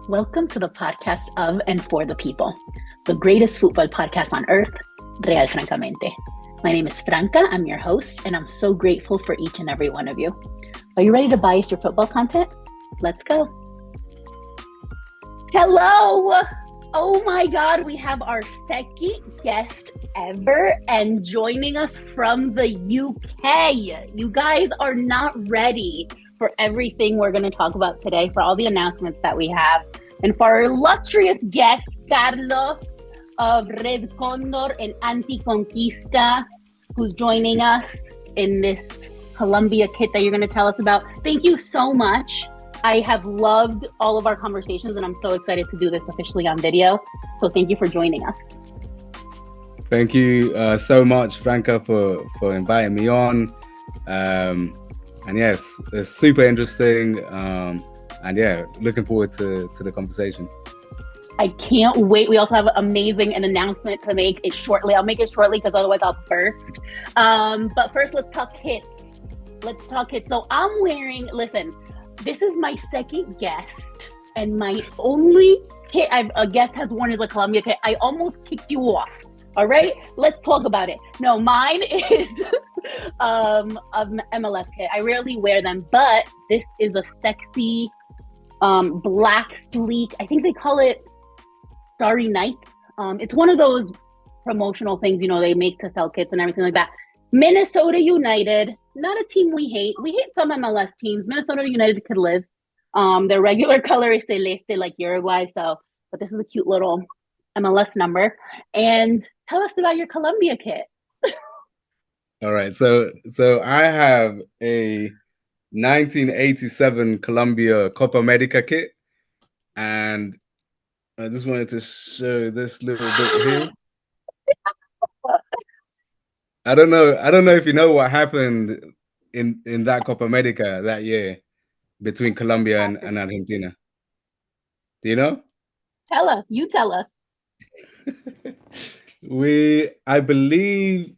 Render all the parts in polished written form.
Welcome to the podcast of and for the people, the greatest football podcast on earth, Real Francamente. My name is Franca, I'm your host, and I'm so grateful for each and every one of you. Are you ready to bias your football content? Let's go. Hello! Oh my God, we have our second guest ever, and joining us from the UK. You guys are not ready for everything we're going to talk about today, for all the announcements that we have, and for our illustrious guest, Carlos of Red Condor and Anticonquista, who's joining us in this Colombia kit that you're going to tell us about. Thank you so much. I have loved all of our conversations, and I'm so excited to do this officially on video. So thank you for joining us. Thank you so much, Franca, for inviting me on. And yes, it's super interesting. And yeah, looking forward to the conversation. I can't wait. We also have an amazing announcement to make it shortly. I'll make it shortly because otherwise I'll burst. But first, let's talk kits. So I'm wearing, listen, this is my second guest, and my only kit a guest has worn is a Colombia kit. I almost kicked you off. All right, let's talk about it. No, mine is an MLS kit. I rarely wear them, but this is a sexy black sleek. I think they call it Starry Night. It's one of those promotional things, they make to sell kits and everything like that. Minnesota United, not a team we hate. We hate some MLS teams. Minnesota United could live. Their regular color is celeste, like Uruguay. But this is a cute little MLS number. And tell us about your Colombia kit. All right, so I have a 1987 Colombia Copa America kit, and I just wanted to show this little bit here. I don't know if you know what happened in that Copa America that year between Colombia and Argentina. Do you know? Tell us. You tell us. I believe,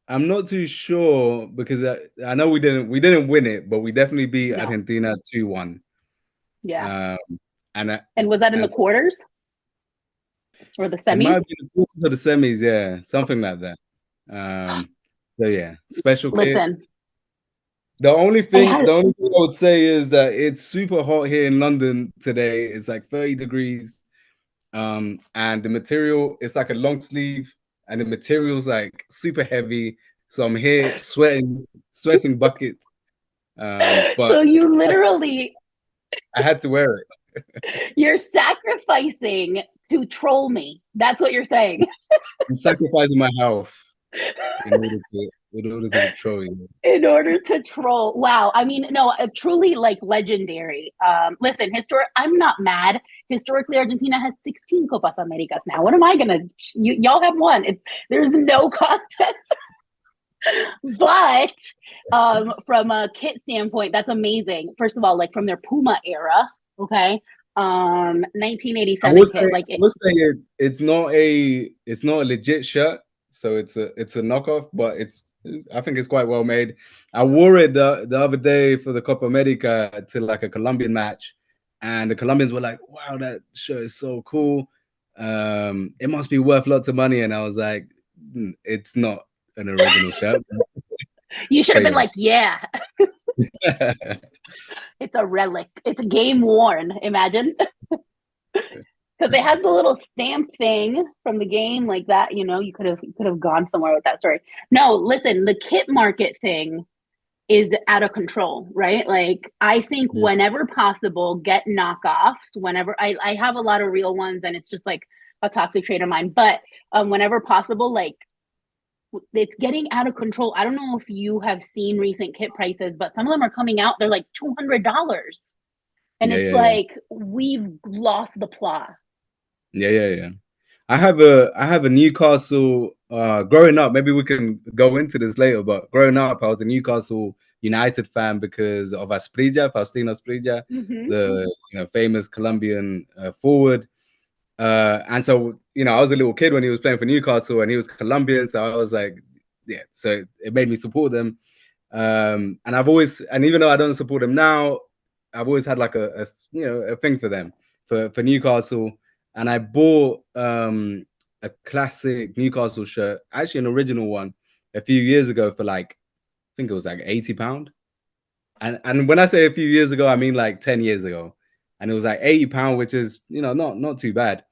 I'm not too sure, because I know we didn't win it, but we definitely beat Argentina 2-1. Yeah. And was that in the quarters or the semis? It might be the quarters or the semis, yeah, something like that. So yeah, special Listen, kit. The only thing I would say is that it's super hot here in London today. It's like 30 degrees. And the material, it's like a long sleeve, and the material's like super heavy. So I'm here sweating buckets. But so you literally I had to wear it. You're sacrificing to troll me. That's what you're saying. I'm sacrificing my health in order to troll you. In order to troll. Wow. I mean, no, truly like legendary. Listen, I'm not mad. Historically, Argentina has 16 Copas Americas now. What am I gonna? Y'all have one. There's no contest. But from a kit standpoint, that's amazing. First of all, like from their Puma era, okay. 1987 I would say it's not a legit shirt, so it's a knockoff, but I think it's quite well made. I wore it the other day for the Copa America to like a Colombian match, and the Colombians were like, "Wow, that shirt is so cool. It must be worth lots of money." And I was like, "It's not an original shirt." You should have been like, "Yeah." It's a relic. It's game worn. Imagine. Because it has the little stamp thing from the game like that, you could have gone somewhere with that story. No, listen, the kit market thing is out of control, right? Like, I think whenever possible, get knockoffs. Whenever I have a lot of real ones, and it's just like a toxic trait of mine. But whenever possible, like, it's getting out of control. I don't know if you have seen recent kit prices, but some of them are coming out. They're like $200, and it's we've lost the plot. Yeah. I have a Newcastle. Growing up, maybe we can go into this later. But growing up, I was a Newcastle United fan because of Faustino Asprilla, the famous Colombian forward. And so, I was a little kid when he was playing for Newcastle, and he was Colombian. So I was like, yeah. So it made me support them. And even though I don't support them now, I've always had like a thing for them. for Newcastle, and I bought a classic Newcastle shirt, actually an original one, a few years ago for like, I think it was like £80. And when I say a few years ago, I mean like 10 years ago. And it was like £80, which is, you know, not too bad.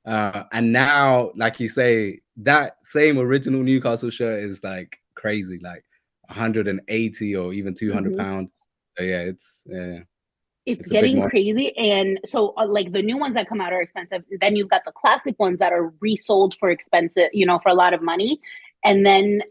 And now, like you say, that same original Newcastle shirt is like crazy, like 180 or even 200 Mhm. pounds. So yeah, It's it's a big getting market. crazy. And so like the new ones that come out are expensive. Then you've got the classic ones that are resold for expensive, you know, for a lot of money. And then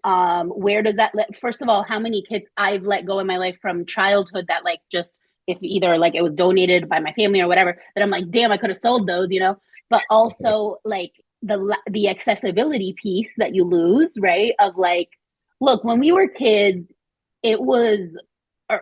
where does that first of all, how many kids I've let go in my life from childhood that like just it's either like it was donated by my family or whatever, that I'm like, damn, I could have sold those, you know. But also like the accessibility piece that you lose, right? Of like, look, when we were kids, it was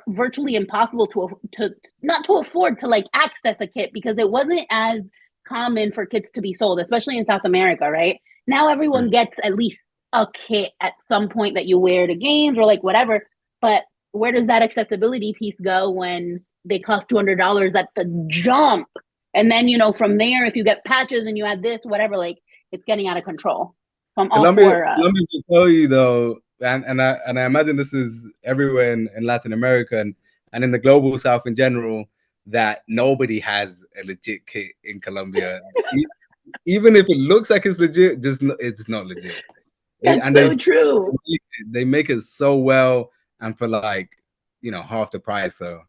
virtually impossible to not to afford to like access a kit because it wasn't as common for kits to be sold, especially in South America, right? Now everyone gets at least a kit at some point that you wear to games or like whatever. But where does that accessibility piece go when they cost $200 at the jump? And then, you know, from there, if you get patches and you add this, whatever, like it's getting out of control. So I'm all for Colombia will tell you though, and I imagine this is everywhere in Latin America and in the global South in general, that nobody has a legit kit in Colombia. Even if it looks like it's legit, it's not legit. that's And so true. they make it so well and for like, you know, half the price. So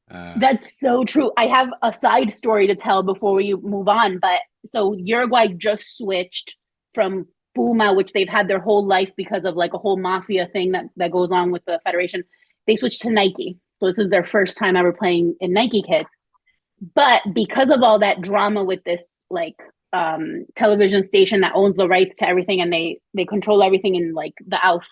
That's so true. I have a side story to tell before we move on. But so Uruguay just switched from Puma, which they've had their whole life because of like a whole mafia thing that goes on with the federation. They switched to Nike. So this is their first time ever playing in Nike kits. But because of all that drama with this like television station that owns the rights to everything and they control everything in like the ALF,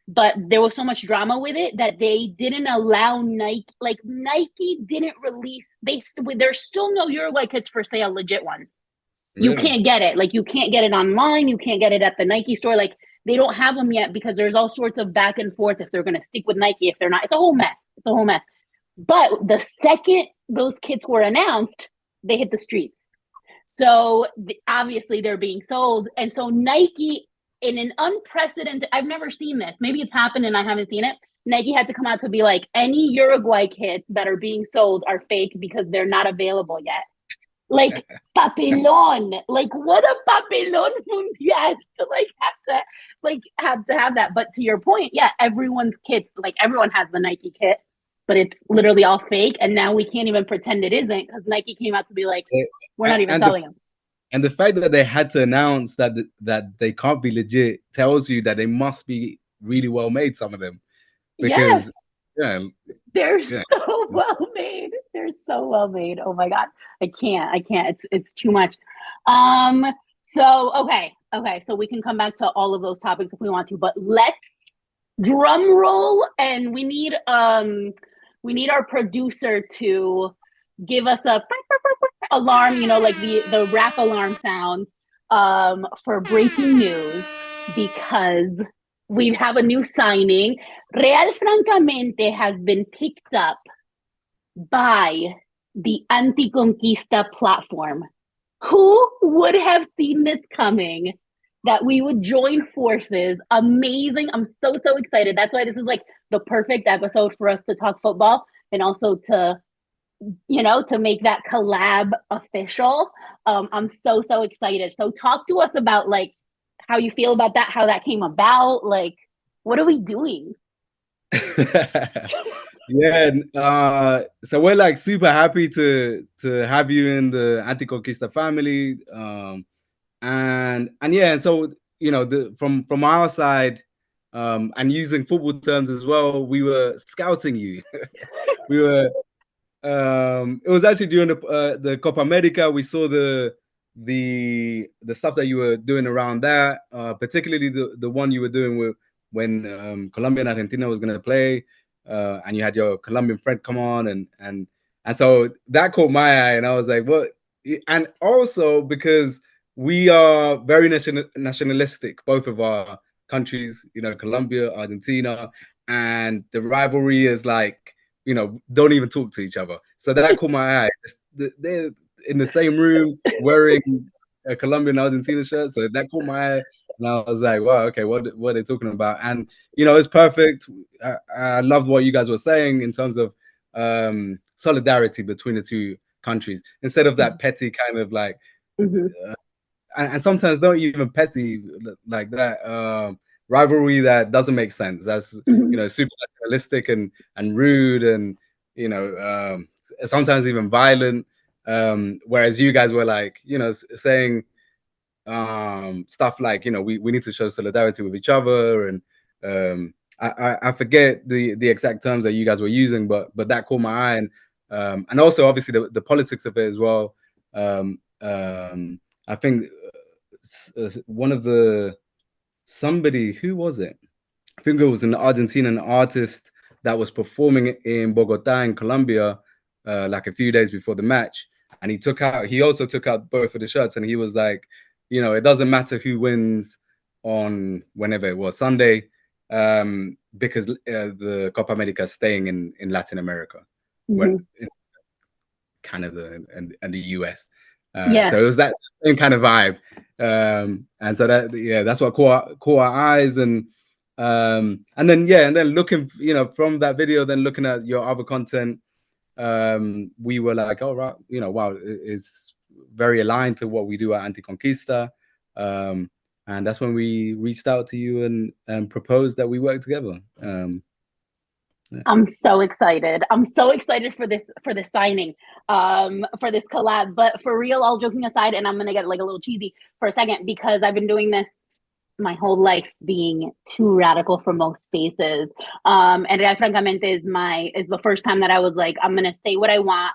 but there was so much drama with it that they didn't allow Nike. Like Nike didn't release. There's still no Uruguay kits for sale, legit ones. You really. can't get it. Like you can't get it online. You can't get it at the Nike store. Like they don't have them yet because there's all sorts of back and forth if they're going to stick with Nike, if they're not. It's a whole mess. It's a whole mess. But the second those kits were announced, they hit the streets. So obviously they're being sold. And so Nike, in an unprecedented, I've never seen this. Maybe it's happened and I haven't seen it. Nike had to come out to be like, any Uruguay kits that are being sold are fake because they're not available yet. Like papelon, like what a papelon mundial to have to have that. But to your point, yeah, everyone's kits, like everyone has the Nike kit, but it's literally all fake. And now we can't even pretend it isn't because Nike came out to be like, we're not even selling them. And the fact that they had to announce that they can't be legit tells you that they must be really well made, some of them, Yes, because yeah, they're so well made. They're so well made. Oh my god, I can't. It's too much. So okay. So we can come back to all of those topics if we want to, but let's drum roll, and we need our producer to give us a alarm, you know, like the rap alarm sounds for breaking news because we have a new signing. Real Francamente has been picked up by the anticonquista platform. Who would have seen this coming? That we would join forces. Amazing. I'm so excited. That's why this is like the perfect episode for us to talk football and also to, you know, to make that collab official. I'm so excited. So talk to us about like how you feel about that, how that came about. Like, what are we doing? yeah. So we're like super happy to have you in the Anticonquista family. And yeah, and so you know, from our side, and using football terms as well, we were scouting you. We were. It was actually during the Copa America. We saw the stuff that you were doing around that, particularly the one you were doing with when Colombia and Argentina was going to play, and you had your Colombian friend come on, and so that caught my eye, and I was like, what? And also because we are very nationalistic, both of our countries, you know, Colombia, Argentina, and the rivalry is like, you know, don't even talk to each other. So that caught my eye. in the same room wearing a Colombian Argentina shirt. So that caught my eye, and I was like, wow, okay, what are they talking about? And it's perfect. I loved what you guys were saying in terms of solidarity between the two countries instead of that petty kind of like, and sometimes not even petty like that rivalry that doesn't make sense. That's super nationalistic and rude and sometimes even violent. Whereas you guys were like saying stuff like we need to show solidarity with each other, and I forget the exact terms that you guys were using, but that caught my eye, and also obviously the politics of it as well. I think one of somebody, who was it? I think it was an Argentinian artist that was performing in Bogota in Colombia like a few days before the match, and he also took out both of the shirts, and he was like, it doesn't matter who wins on whenever it was Sunday, because the Copa America is staying in Latin America, when it's Canada and the US. So it was that same kind of vibe, and so that's what caught our eyes, and then looking from that video, then looking at your other content, we were like, oh right, wow, it's very aligned to what we do at Anticonquista, and that's when we reached out to you and proposed that we work together. I'm so excited. I'm so excited for this signing, for this collab. But for real, all joking aside, and I'm gonna get like a little cheesy for a second, because I've been doing this my whole life, being too radical for most spaces. And Francamente is the first time that I was like, I'm gonna say what I want,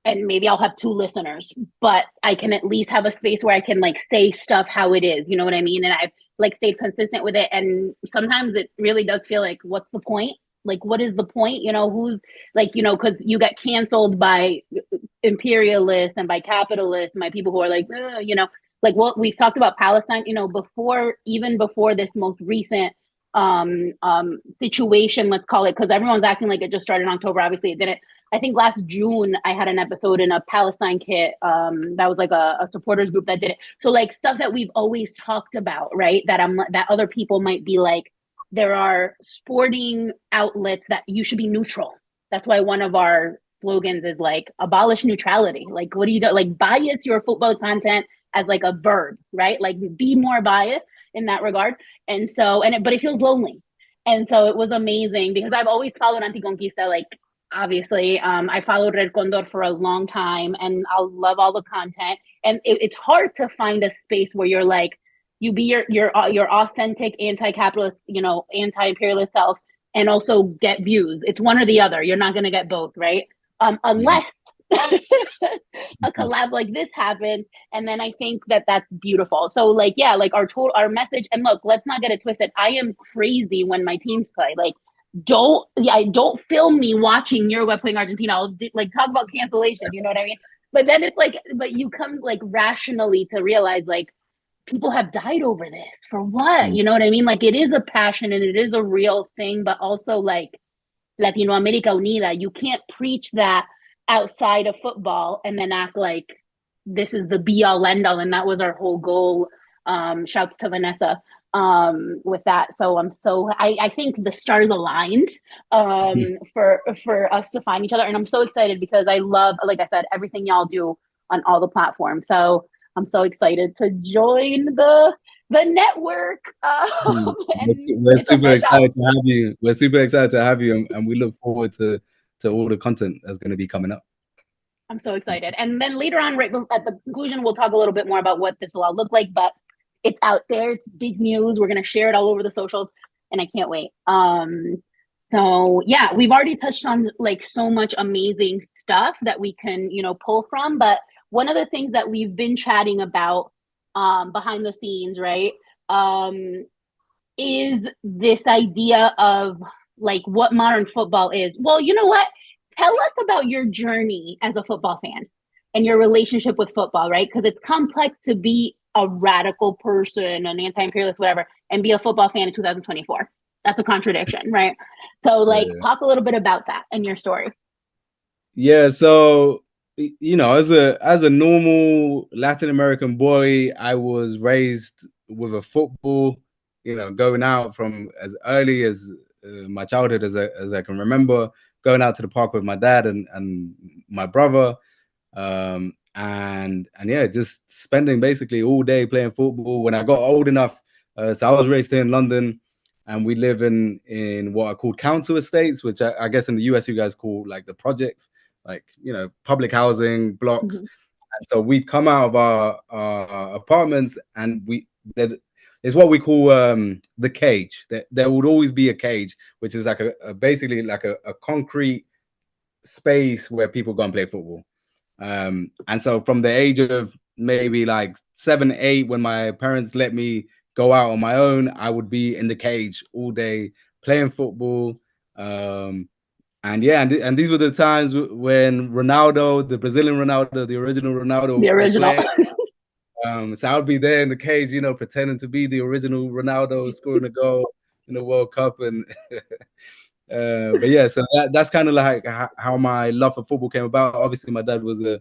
and maybe I'll have 2 listeners, but I can at least have a space where I can like say stuff how it is. You know what I mean? And I've like stayed consistent with it. And sometimes it really does feel like, what's the point? Like, what is the point? Who's like, because you get canceled by imperialists and by capitalists, and by people who are like, like what we've talked about Palestine, even before this most recent situation, let's call it, because everyone's acting like it just started in October. Obviously it didn't. I think last June I had an episode in a Palestine kit that was like a supporters group that did it. So like stuff that we've always talked about, right? That other people might be like, there are sporting outlets that you should be neutral. That's why one of our slogans is like, abolish neutrality. Like, what do you do? Like, bias your football content as like a verb, right? Like, be more biased in that regard. And so, but it feels lonely. And so it was amazing, because I've always followed Anticonquista, like, obviously. I followed Red Condor for a long time, and I'll love all the content. And it's hard to find a space where you're like, you be your authentic anti-capitalist, anti-imperialist self, and also get views. It's one or the other. You're not going to get both, right? Unless a collab like this happens, and then I think that's beautiful. So like, yeah, like our message. And look, let's not get it twisted. I am crazy when my teams play. Like, don't film me watching Uruguay playing Argentina. I'll like talk about cancellation. You know what I mean? But then it's like, but you come like rationally to realize like, people have died over this for what? You know what I mean? Like, it is a passion and it is a real thing, but also like Latinoamérica Unida, you can't preach that outside of football and then act like this is the be all end all. And that was our whole goal. Shouts to Vanessa with that. So I think the stars aligned for us to find each other. And I'm so excited because I love, like I said, everything y'all do on all the platforms. So I'm so excited to join the network. We're super excited to have you. We're super excited to have you, and we look forward to all the content that's going to be coming up. I'm so excited. And then later on, right at the conclusion, we'll talk a little bit more about what this will all look like, but it's out there. It's big news. We're going to share it all over the socials, and I can't wait. So yeah, we've already touched on like so much amazing stuff that we can, pull from. But one of the things that we've been chatting about behind the scenes, right, is this idea of like what modern football is. Well, you know what? Tell us about your journey as a football fan and your relationship with football, right? Because it's complex to be a radical person, an anti-imperialist, whatever, and be a football fan in 2024. That's a contradiction, right? So like, talk a little bit about that and your story. Yeah. So you know, as a normal Latin American boy, I was raised with a football, you know, going out from as early as my childhood as I can remember, going out to the park with my dad and my brother, and yeah, just spending basically all day playing football. When I got old enough, so I was raised here in London, and we live in what are called council estates, which I guess in the US you guys call like the projects, like, you know, public housing blocks. Mm-hmm. And so we'd come out of our apartments, and there is what we call the cage. There would always be a cage, which is like basically like a concrete space where people go and play football. And so from the age of maybe like 7, 8, when my parents let me go out on my own, I would be in the cage all day playing football. And yeah, and these were the times when Ronaldo, the Brazilian Ronaldo, the original The Ronaldo, was original. playing. So I would be there in the cage, you know, pretending to be the original Ronaldo, scoring a goal in the World Cup. And but yeah, so that's kind of like how my love for football came about. Obviously, my dad was a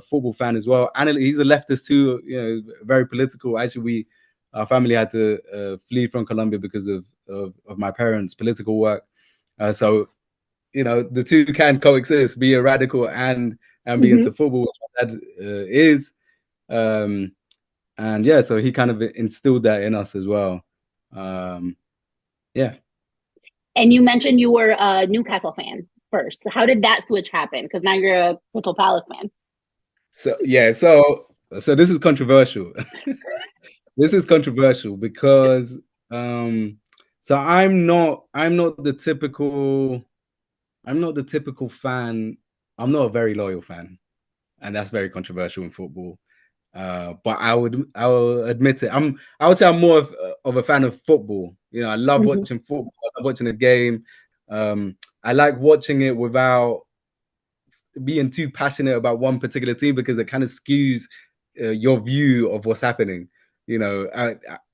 football fan as well, and he's a leftist too. You know, very political. Actually, our family had to flee from Colombia because of my parents' political work. So you know, the two can coexist: be a radical and be Mm-hmm. into football, which my dad is. And yeah, so he kind of instilled that in us as well. Yeah. And you mentioned you were a Newcastle fan first. So how did that switch happen? Because now you're a Crystal Palace fan. So yeah, so this is controversial. This is controversial because so I'm not the typical fan. I'm not a very loyal fan, and that's very controversial in football. But I will admit it. I would say I'm more of a fan of football. You know, I love Mm-hmm. watching football. I love watching a game. I like watching it without being too passionate about one particular team, because it kind of skews your view of what's happening. You know,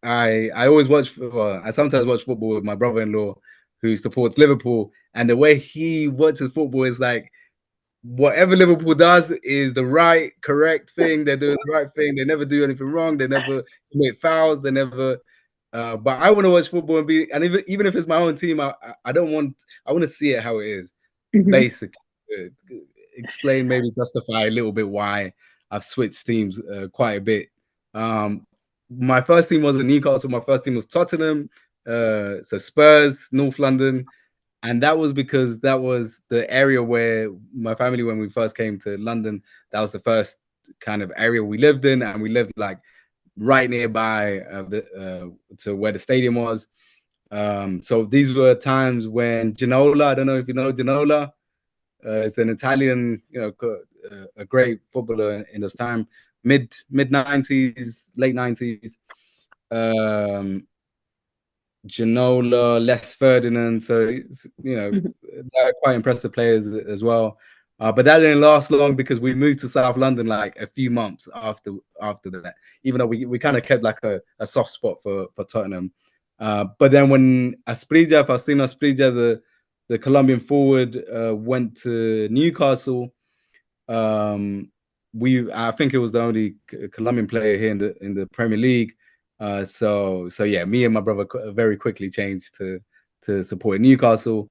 I always watch. Well, I sometimes watch football with my brother-in-law, who supports Liverpool, and the way he watches football is like whatever Liverpool does is the right, correct thing. They're doing the right thing. They never do anything wrong. They never commit fouls. They never. But I want to watch football and even if it's my own team, I don't want. I want to see it how it is, Mm-hmm. basically. Explain, maybe justify a little bit why I've switched teams quite a bit. My first team wasn't Newcastle. My first team was Tottenham. So Spurs, North London, and that was because that was the area where my family, when we first came to London, that was the first kind of area we lived in, and we lived like right nearby to where the stadium was. So these were times when Ginola, I don't know if you know Ginola, it's an Italian, you know, a great footballer in those time, mid 90s, late 90s. Ginola, Les Ferdinand, so you know, Mm-hmm. they're quite impressive players as well. But that didn't last long because we moved to South London like a few months after that. Even though we kind of kept like a soft spot for Tottenham. But then when Faustino Asprilla, the Colombian forward, went to Newcastle, I think it was the only Colombian player here in the Premier League. So yeah, me and my brother very quickly changed to support Newcastle.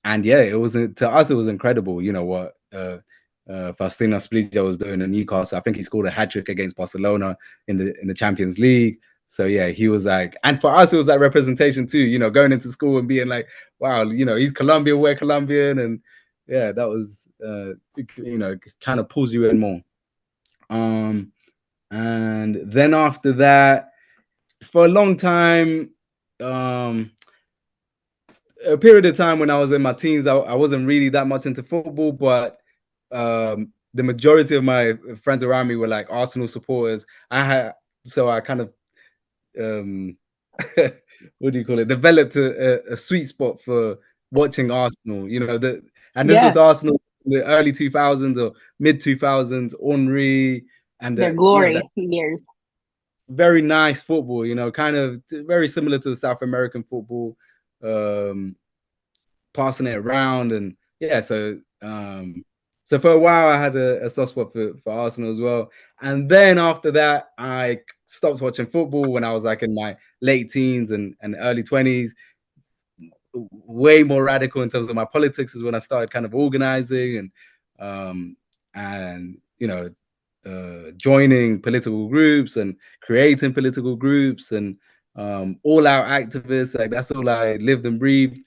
And yeah, it was, to us it was incredible. You know what Faustino Asprilla was doing in Newcastle. I think he scored a hat trick against Barcelona in the Champions League. So yeah, he was like, and for us it was that representation too. You know, going into school and being like, wow, you know, he's Colombian, we're Colombian, and yeah, that was you know, kind of pulls you in more. And then after that, for a long time, a period of time when I was in my teens, I wasn't really that much into football, but the majority of my friends around me were like Arsenal supporters. So I kind of what do you call it? Developed a sweet spot for watching Arsenal. You know, and this Yeah, was Arsenal in the early 2000s or mid 2000s, Henry, and their you know, that glory years. very nice football. You know, kind of very similar to the South American football, passing it around, and yeah. So So for a while, I had a soft spot for Arsenal as well. And then after that, I stopped watching football when I was like in my late teens and early 20s. Way more radical in terms of my politics is when I started kind of organizing and you know joining political groups and creating political groups and all out activists. Like that's all I lived and breathed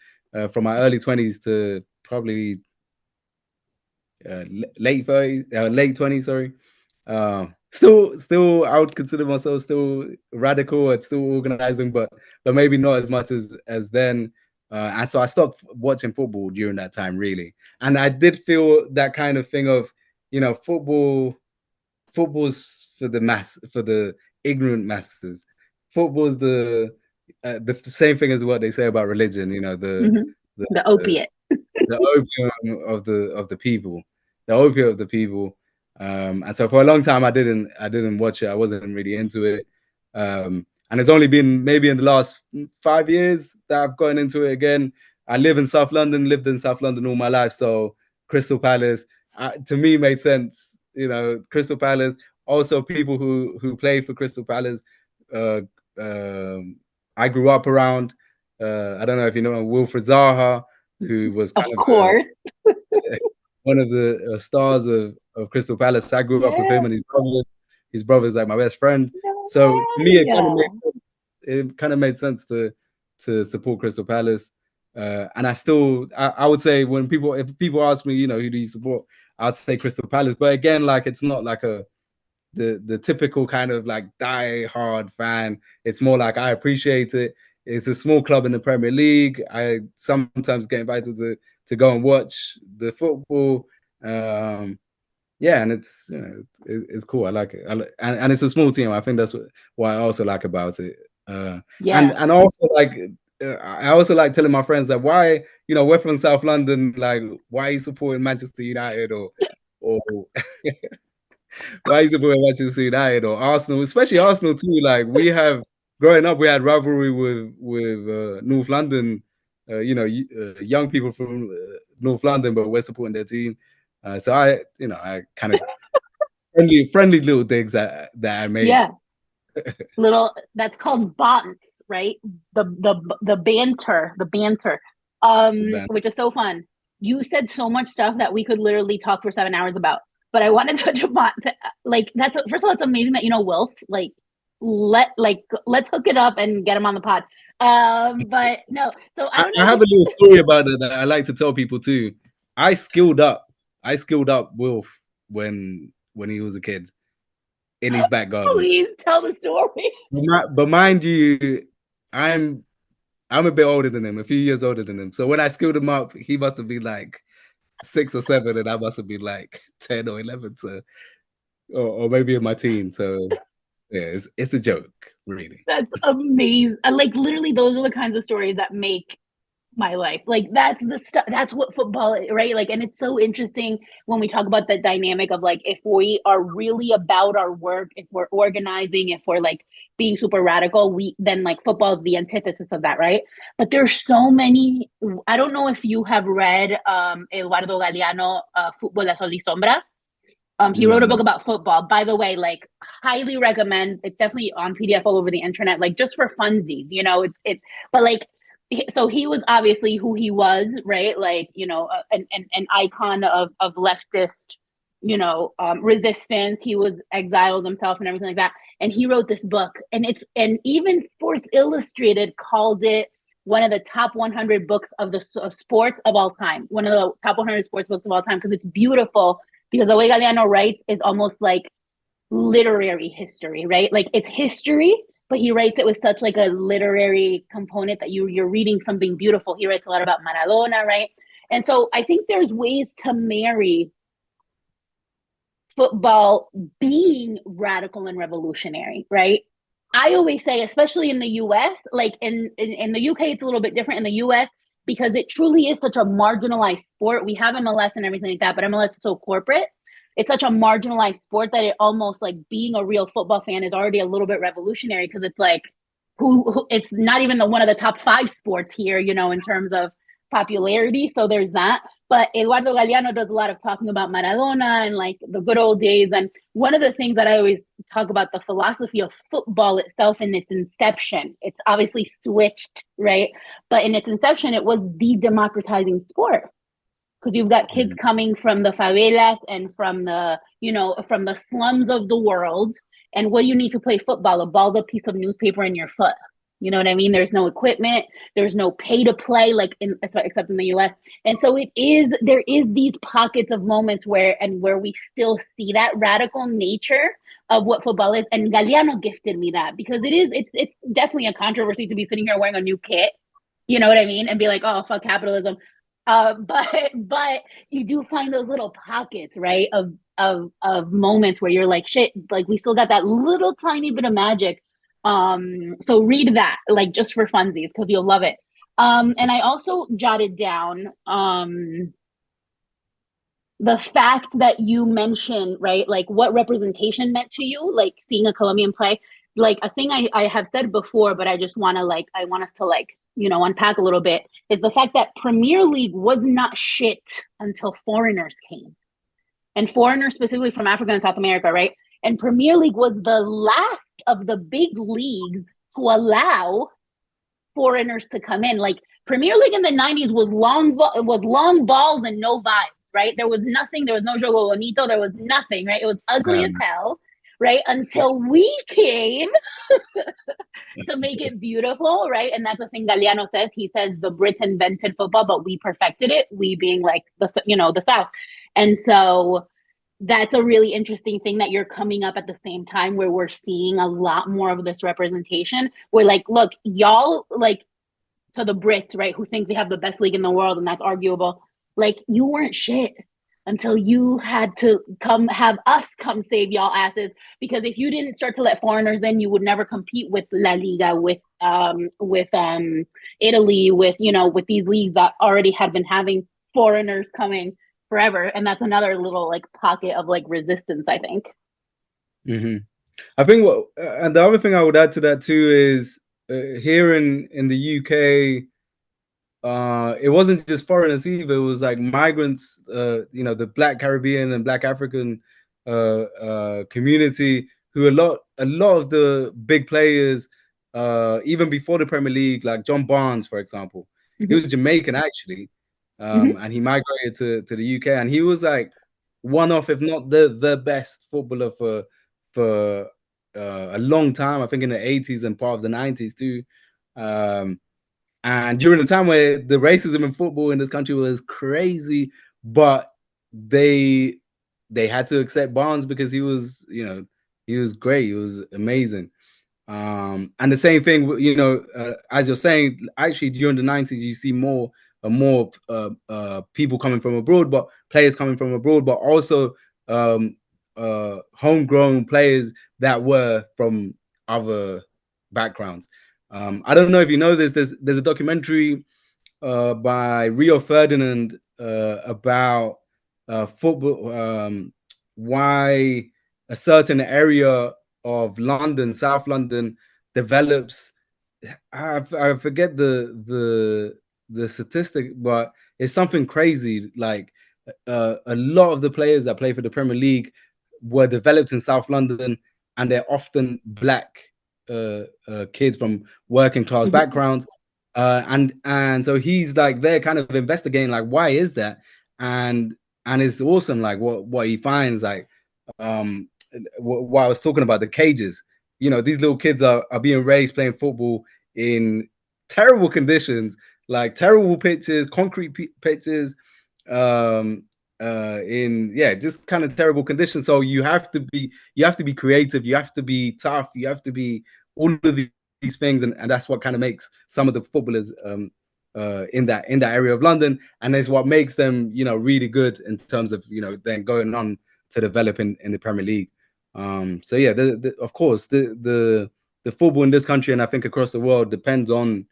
from my early 20s to probably late 30s, late 20s, sorry. Still, I would consider myself still radical and still organizing, but maybe not as much as then. And so I stopped watching football during that time, really. And I did feel that kind of thing of, football's for the for the ignorant masses. Football's the same thing as what they say about religion. The The opiate. the opium of the people, the opium of the people. And so for a long time, I didn't watch it. I wasn't really into it. And it's only been maybe in the last 5 years that I've gotten into it again. I live in South London, lived in South London all my life. So Crystal Palace, to me, made sense. Crystal Palace. Also, people who play for Crystal Palace, uh, I grew up around. I don't know if you know Wilfred Zaha, who was Of kind of course. one of the stars of Crystal Palace. I grew up with him Yeah. and his brothers. His brother's like my best friend. No So for me, way. it kind of made sense to support Crystal Palace. And I would say if people ask me, who do you support? I'd say Crystal Palace. But again, like it's not like the typical kind of like die hard fan. It's more like I appreciate it. It's a small club in the Premier League. I sometimes get invited to go and watch the football. Yeah, and it's cool. I like it. And it's a small team. I think that's what I also like about it. Yeah. And also like I also like telling my friends that why we're from South London. Like why are you supporting Manchester United or why is it Manchester United or Arsenal, especially Arsenal too? Like growing up, we had rivalry with North London. Young people from North London, but we're supporting their team. So I kind of friendly little digs that I make. Yeah. That's called bonds, right? The banter, which is so fun. You said so much stuff that we could literally talk for 7 hours about. But I want to touch upon first of all, it's amazing that you know Wilf. Let's hook it up and get him on the pod. But no, so I don't know I if have a little story about it that I like to tell people too. I skilled up Wilf when he was a kid in his back garden. please tell the story. But mind you, I'm a bit older than him, a few years older than him. So when I skilled him up, he must have been like 6 or 7, and I must have been like 10 or 11. So, or maybe in my teens. So yeah, it's a joke, really. That's amazing. Like literally, those are the kinds of stories that make my life. Like that's the stuff. That's what football is, right? Like, and it's so interesting when we talk about the dynamic of like if we are really about our work, if we're organizing, if we're like being super radical, then like football is the antithesis of that, right? But there's so many. I don't know if you have read Eduardo Galeano, Fútbol de Sol y Sombra. He wrote a book about football. By the way, like highly recommend. It's definitely on PDF all over the internet, like just for funsies, but like so he was obviously who he was, right? Like, an icon of leftist, resistance. He was exiled himself and everything like that. And he wrote this book, and even Sports Illustrated called it one of the top 100 books of sports of all time. One of the top 100 sports books of all time, because it's beautiful. Because the way Galeano writes is almost like literary history, right? Like it's history, but he writes it with such like a literary component that you're reading something beautiful. He writes a lot about Maradona, right? And so I think there's ways to marry football being radical and revolutionary, right? I always say, especially in the US, like in the UK, it's a little bit different. In the US, because it truly is such a marginalized sport. We have MLS and everything like that, but MLS is so corporate. It's such a marginalized sport that it almost like being a real football fan is already a little bit revolutionary, because it's like who it's not even one of the top 5 sports here, in terms of popularity. So there's that. But Eduardo Galeano does a lot of talking about Maradona and like the good old days. And one of the things that I always talk about, the philosophy of football itself in its inception, it's obviously switched, right? But in its inception, it was the democratizing sport, because you've got kids coming from the favelas and from the, from the slums of the world. And what do you need to play football? A balled up piece of newspaper in your foot. You know what I mean? There's no equipment. There's no pay to play, like except in the U.S. And so there is these pockets of moments where we still see that radical nature of what football is. And Galliano gifted me that, because it's definitely a controversy to be sitting here wearing a new kit. You know what I mean? And be like, oh, fuck capitalism. But you do find those little pockets, right, of moments where you're like, shit, like we still got that little tiny bit of magic. So read that, like, just for funsies, because you'll love it. And I also jotted down the fact that you mentioned, right, like what representation meant to you, like seeing a Colombian play. Like a thing I have said before, but I just want to I want us to unpack a little bit, is the fact that Premier League was not shit until foreigners came. And foreigners specifically from Africa and South America, right? And Premier League was the last of the big leagues to allow foreigners to come in. Like Premier League in the 90s was long balls and no vibes, right? There was nothing. There was no jogo bonito. There was nothing, right? It was ugly as hell, right? Until we came to make it beautiful, right? And that's the thing Galliano says. He says the Brits invented football, but we perfected it. We being like the South. And so that's a really interesting thing, that you're coming up at the same time where we're seeing a lot more of this representation. We're like, look, y'all, like, to the Brits, right, who think they have the best league in the world, and that's arguable. Like, you weren't shit until you had to have us come save y'all asses. Because if you didn't start to let foreigners in, you would never compete with La Liga, with Italy, with these leagues that already had been having foreigners coming forever. And that's another little like pocket of like resistance, I think. I think and the other thing I would add to that too is here in the UK, it wasn't just foreigners either. It was like migrants, the Black Caribbean and Black African community, who a lot of the big players, even before the Premier League, like John Barnes, for example, he was Jamaican actually. And he migrated to the UK, and he was like one of, if not the best footballer for a long time. I think in the 80s and part of the 90s too. And during the time where the racism in football in this country was crazy, but they had to accept Barnes because he was great. He was amazing. And the same thing, as you're saying, actually during the 90s, you see more people coming from abroad, but players coming from abroad, but also homegrown players that were from other backgrounds. I don't know if you know this. There's a documentary by Rio Ferdinand about football, why a certain area of London, South London, develops. I forget the statistic, but it's something crazy. Like a lot of the players that play for the Premier League were developed in South London, and they're often Black kids from working class backgrounds. And so he's like, they're kind of investigating, like, why is that? And it's awesome, like what he finds, like what I was talking about, the cages. These little kids are being raised playing football in terrible conditions, like terrible pitches, concrete pitches, just kind of terrible conditions. So you have to be creative, you have to be tough, you have to be all of these things, and that's what kind of makes some of the footballers in that area of London, and is what makes them really good in terms of then going on to develop in the Premier League. So yeah, of course the football in this country, and I think across the world, depends on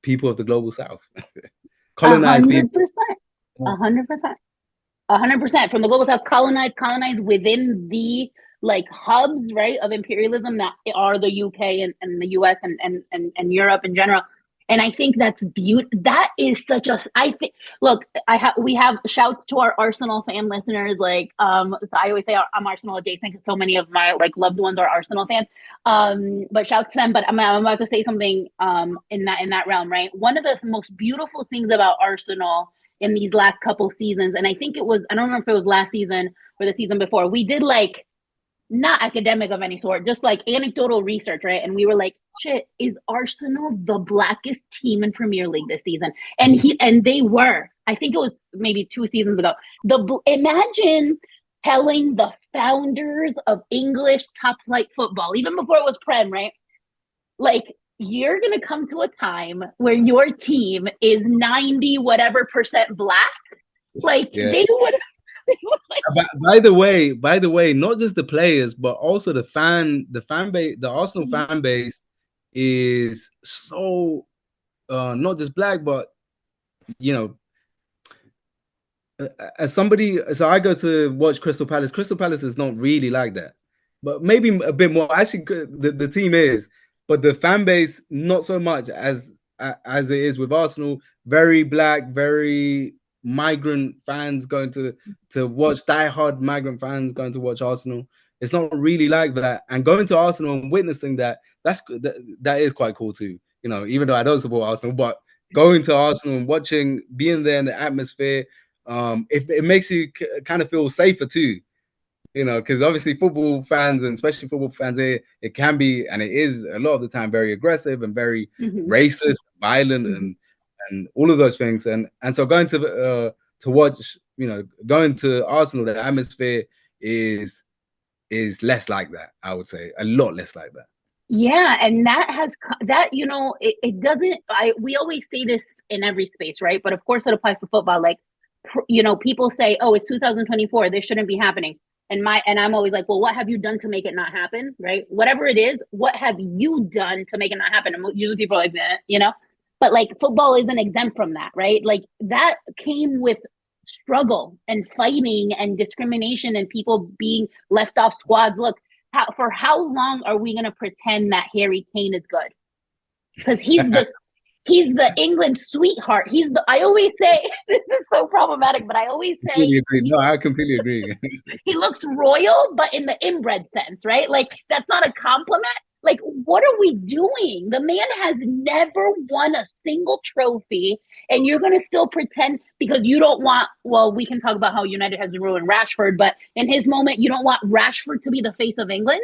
people of the global South. Colonized 100%, 100% from the global South, colonized within the like hubs, right, of imperialism that are the UK and the US and Europe in general. And I think that's beautiful. That is such a. I think. Look, we have shouts to our Arsenal fan listeners. Like, so I always say I'm Arsenal adjacent because so many of my like loved ones are Arsenal fans. But shouts to them. But I'm about to say something in that realm, right? One of the most beautiful things about Arsenal in these last couple seasons, and I think it was, I don't remember if it was last season or the season before, we did like, not academic of any sort, just like anecdotal research, right? And we were like, shit, is Arsenal the blackest team in Premier League this season? And they were. I think it was maybe 2 seasons ago. Imagine telling the founders of English top flight football, even before it was Prem, right? Like, you're going to come to a time where your team is 90 whatever % black. Like, they would By the way, not just the players, but also the fan base, the Arsenal fan base is so not just black, but you know, as somebody, so I go to watch Crystal Palace. Crystal Palace is not really like that, but maybe a bit more. Actually, the team is, but the fan base not so much as it is with Arsenal. Very black, very migrant fans going to watch, diehard migrant fans going to watch Arsenal. It's not really like that, and going to Arsenal and witnessing that is quite cool too. You know, even though I don't support Arsenal, but going to Arsenal and watching, being there in the atmosphere, it makes you kind of feel safer too. You know, because obviously football fans, and especially football fans here, it can be, and it is a lot of the time, very aggressive and very racist, violent, and all of those things. And so going to watch, you know, going to Arsenal, the atmosphere is less like that. I would say a lot less like that. Yeah, and that you know, it doesn't. We always say this in every space, right? But of course, it applies to football. Like, you know, people say, "Oh, it's 2024. This shouldn't be happening." And I'm always like, well, what have you done to make it not happen, right? Whatever it is, what have you done to make it not happen? And usually people are like that, you know? But like football isn't exempt from that, right? Like that came with struggle and fighting and discrimination and people being left off squads. Look, for how long are we going to pretend that Harry Kane is good? Because he's the England sweetheart. I always say, this is so problematic, but I always say. I completely agree. He looks royal, but in the inbred sense, right? Like, that's not a compliment. Like, what are we doing? The man has never won a single trophy, and you're going to still pretend because you don't want, well, we can talk about how United has ruined Rashford, but in his moment, you don't want Rashford to be the face of England.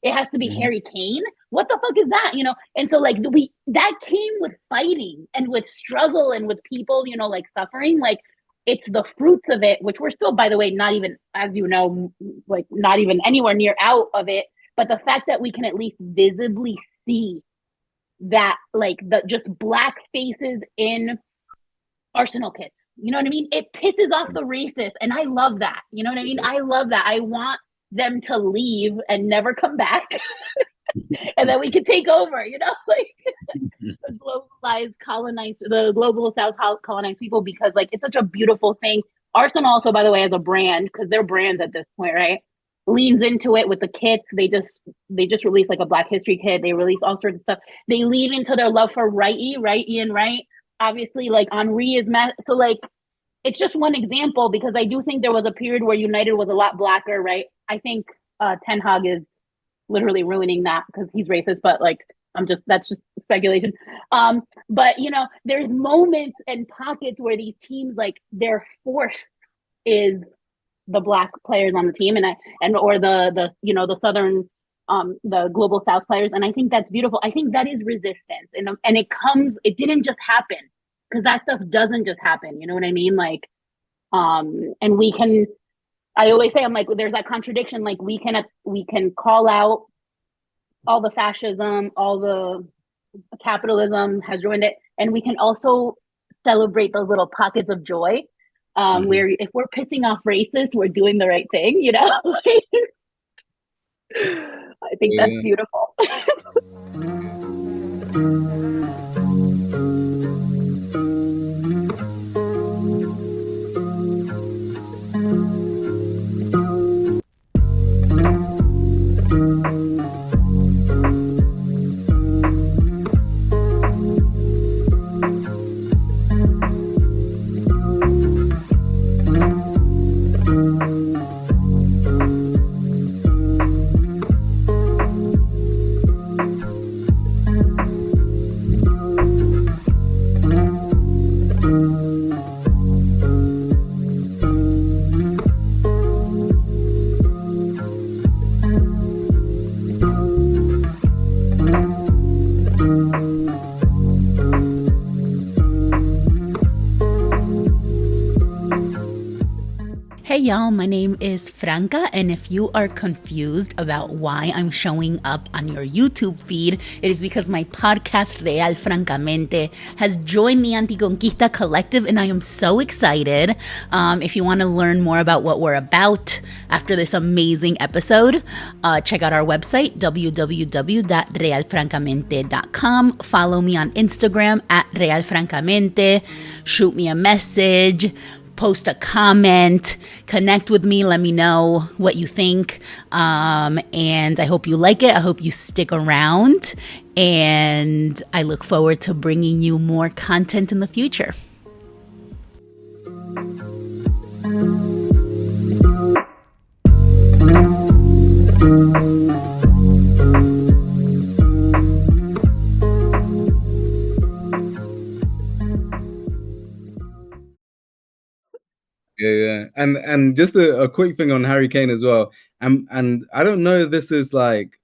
It has to be Harry Kane. What the fuck is that? You know? And so like that came with fighting and with struggle and with people, you know, like suffering. Like it's the fruits of it, which we're still, by the way, not even, as you know, like not even anywhere near out of it. But the fact that we can at least visibly see that, like the just black faces in Arsenal kits. You know what I mean? It pisses off the racists. And I love that. You know what I mean? I love that. I want them to leave and never come back. And then we can take over, you know, like the globalized colonized, the global South colonized people, because like it's such a beautiful thing. Arsenal also, by the way, as a brand, because they're brands at this point, right? Leans into it with the kits. They just released like a Black History kit. They release all sorts of stuff. They lean into their love for Ian Wright. Obviously, like Henri is so like it's just one example, because I do think there was a period where United was a lot blacker, right? I think Ten Hag is literally ruining that because he's racist, but like that's just speculation. But you know, there's moments and pockets where these teams, like their force is the black players on the team or the you know, the southern the global South players, and I think that's beautiful. I think that is resistance, and it didn't just happen, because that stuff doesn't just happen, you know what I mean? Like and we can, I always say, I'm like, there's that contradiction. Like we can call out all the fascism, all the capitalism has ruined it, and we can also celebrate those little pockets of joy, where if we're pissing off racists, we're doing the right thing, you know? I think that's beautiful. y'all, my name is Franca, and if you are confused about why I'm showing up on your YouTube feed, it is because my podcast, Real Francamente, has joined the Anticonquista collective, and I am so excited. If you want to learn more about what we're about after this amazing episode, check out our website, www.realfrancamente.com. Follow me on Instagram at Real Francamente. Shoot me a message. Post a comment, connect with me, let me know what you think, and I hope you like it. I hope you stick around, and I look forward to bringing you more content in the future. Yeah. And just a quick thing on Harry Kane as well. And I don't know if this is like,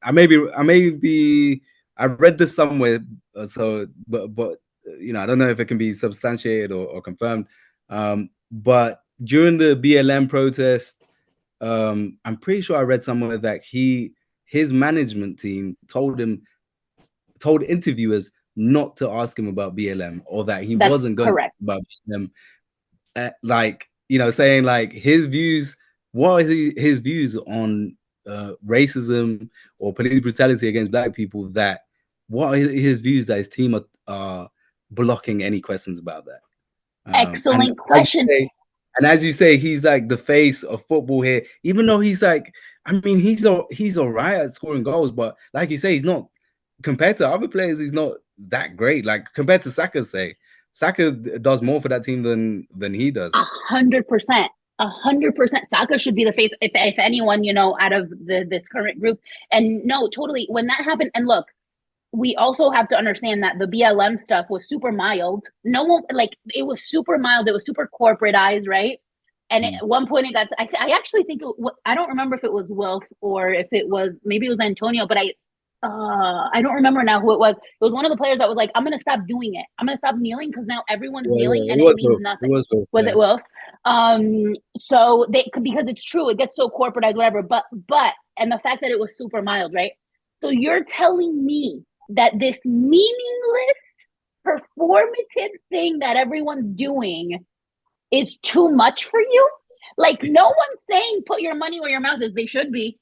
I read this somewhere, but I don't know if it can be substantiated or confirmed. But during the BLM protest, I'm pretty sure I read somewhere that his management team told interviewers not to ask him about BLM, or that he wasn't going to talk about BLM. Saying like his views, what is his views on racism or police brutality against Black people, what are his views that his team are blocking any questions about that. Excellent question. And as you say, he's like the face of football here, even though he's like, I mean, he's all right at scoring goals, but like you say, he's not, compared to other players, he's not that great. Like compared to Saka, say, Saka does more for that team than he does. 100%. 100%. Saka should be the face, if anyone, out of this current group. And no, totally. When that happened, and look, we also have to understand that the BLM stuff was super mild. No one, it was super mild. It was super corporatized, right? And at one point it got, I actually think, I don't remember if it was Wilf or if maybe it was Antonio, but I don't remember now who it was. It was one of the players that was like, I'm going to stop doing it. I'm going to stop kneeling because now everyone's kneeling and it means nothing. Was it Wilf? So because it's true, it gets so corporatized, whatever. But and the fact that it was super mild, right? So you're telling me that this meaningless performative thing that everyone's doing is too much for you? Like, no one's saying put your money where your mouth is. They should be.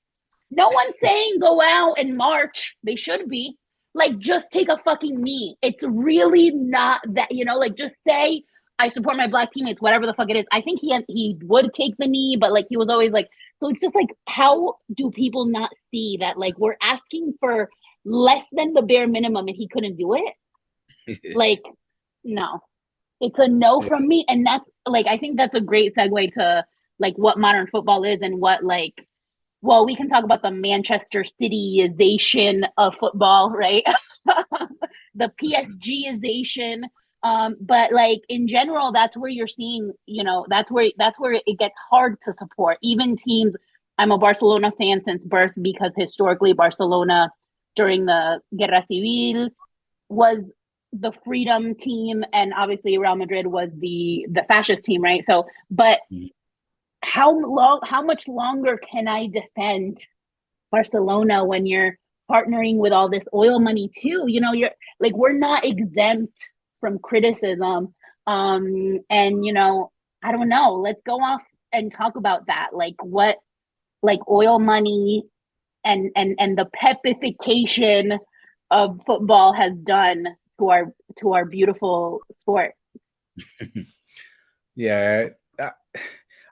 No one's saying go out and march. They should be. Like, just take a fucking knee. It's really not that, just say, I support my Black teammates, whatever the fuck it is. I think he would take the knee, but he was always like, so it's just like, how do people not see that, we're asking for less than the bare minimum and he couldn't do it? No. It's a no from me. And that's, I think that's a great segue to, what modern football is and what, well, we can talk about the Manchester Cityization of football, right? The PSGization. But in general, that's where you're seeing, that's where it gets hard to support. Even teams, I'm a Barcelona fan since birth because historically Barcelona during the Guerra Civil was the freedom team, and obviously Real Madrid was the fascist team, right? So, but how much longer can I defend Barcelona when you're partnering with all this oil money too? You're we're not exempt from criticism. And I don't know, let's go off and talk about that. What oil money and the pepification of football has done to our beautiful sport. Yeah.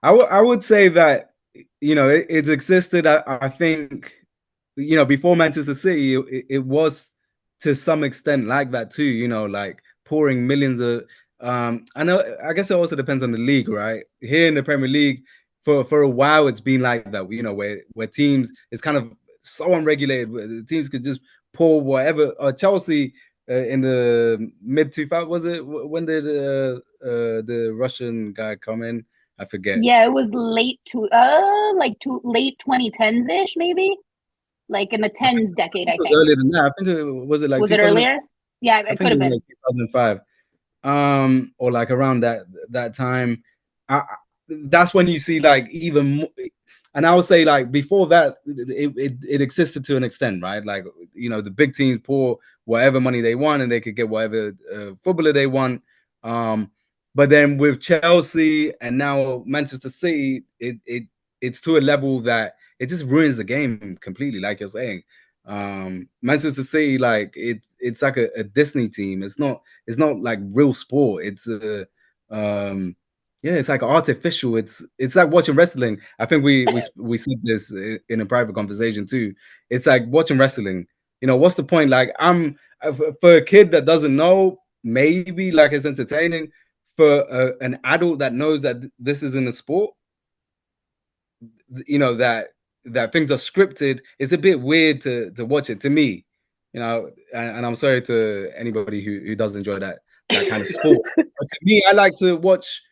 I would say that, it's existed. I think, before Manchester City, it was to some extent like that too, pouring millions of, I guess it also depends on the league, right? Here in the Premier League, for a while, it's been like that, where teams, it's kind of so unregulated, where the teams could just pour whatever. Chelsea in the mid 2000s, was it? When did the Russian guy come in? I forget. Yeah, it was late late 2010s ish, maybe, in the tens decade. I think earlier than that. I think was it it earlier? Yeah, it could have been 2005, or around that time. that's when you see like even more, and I would say like before that it existed to an extent, right? Like, you know, the big teams pour whatever money they want and they could get whatever footballer they want. But then with Chelsea and now Manchester City, it's to a level that it just ruins the game completely, like you're saying. Manchester City, like it's like a Disney team. It's not like real sport. It's yeah, it's like artificial. It's like watching wrestling. I think we said this in a private conversation too. It's like watching wrestling. You know, what's the point? Like, for a kid that doesn't know, maybe like it's entertaining. For an adult that knows that this isn't a sport, you know, that things are scripted, it's a bit weird to watch it, to me, you know. And I'm sorry to anybody who does enjoy that kind of sport. But to me, I like to watch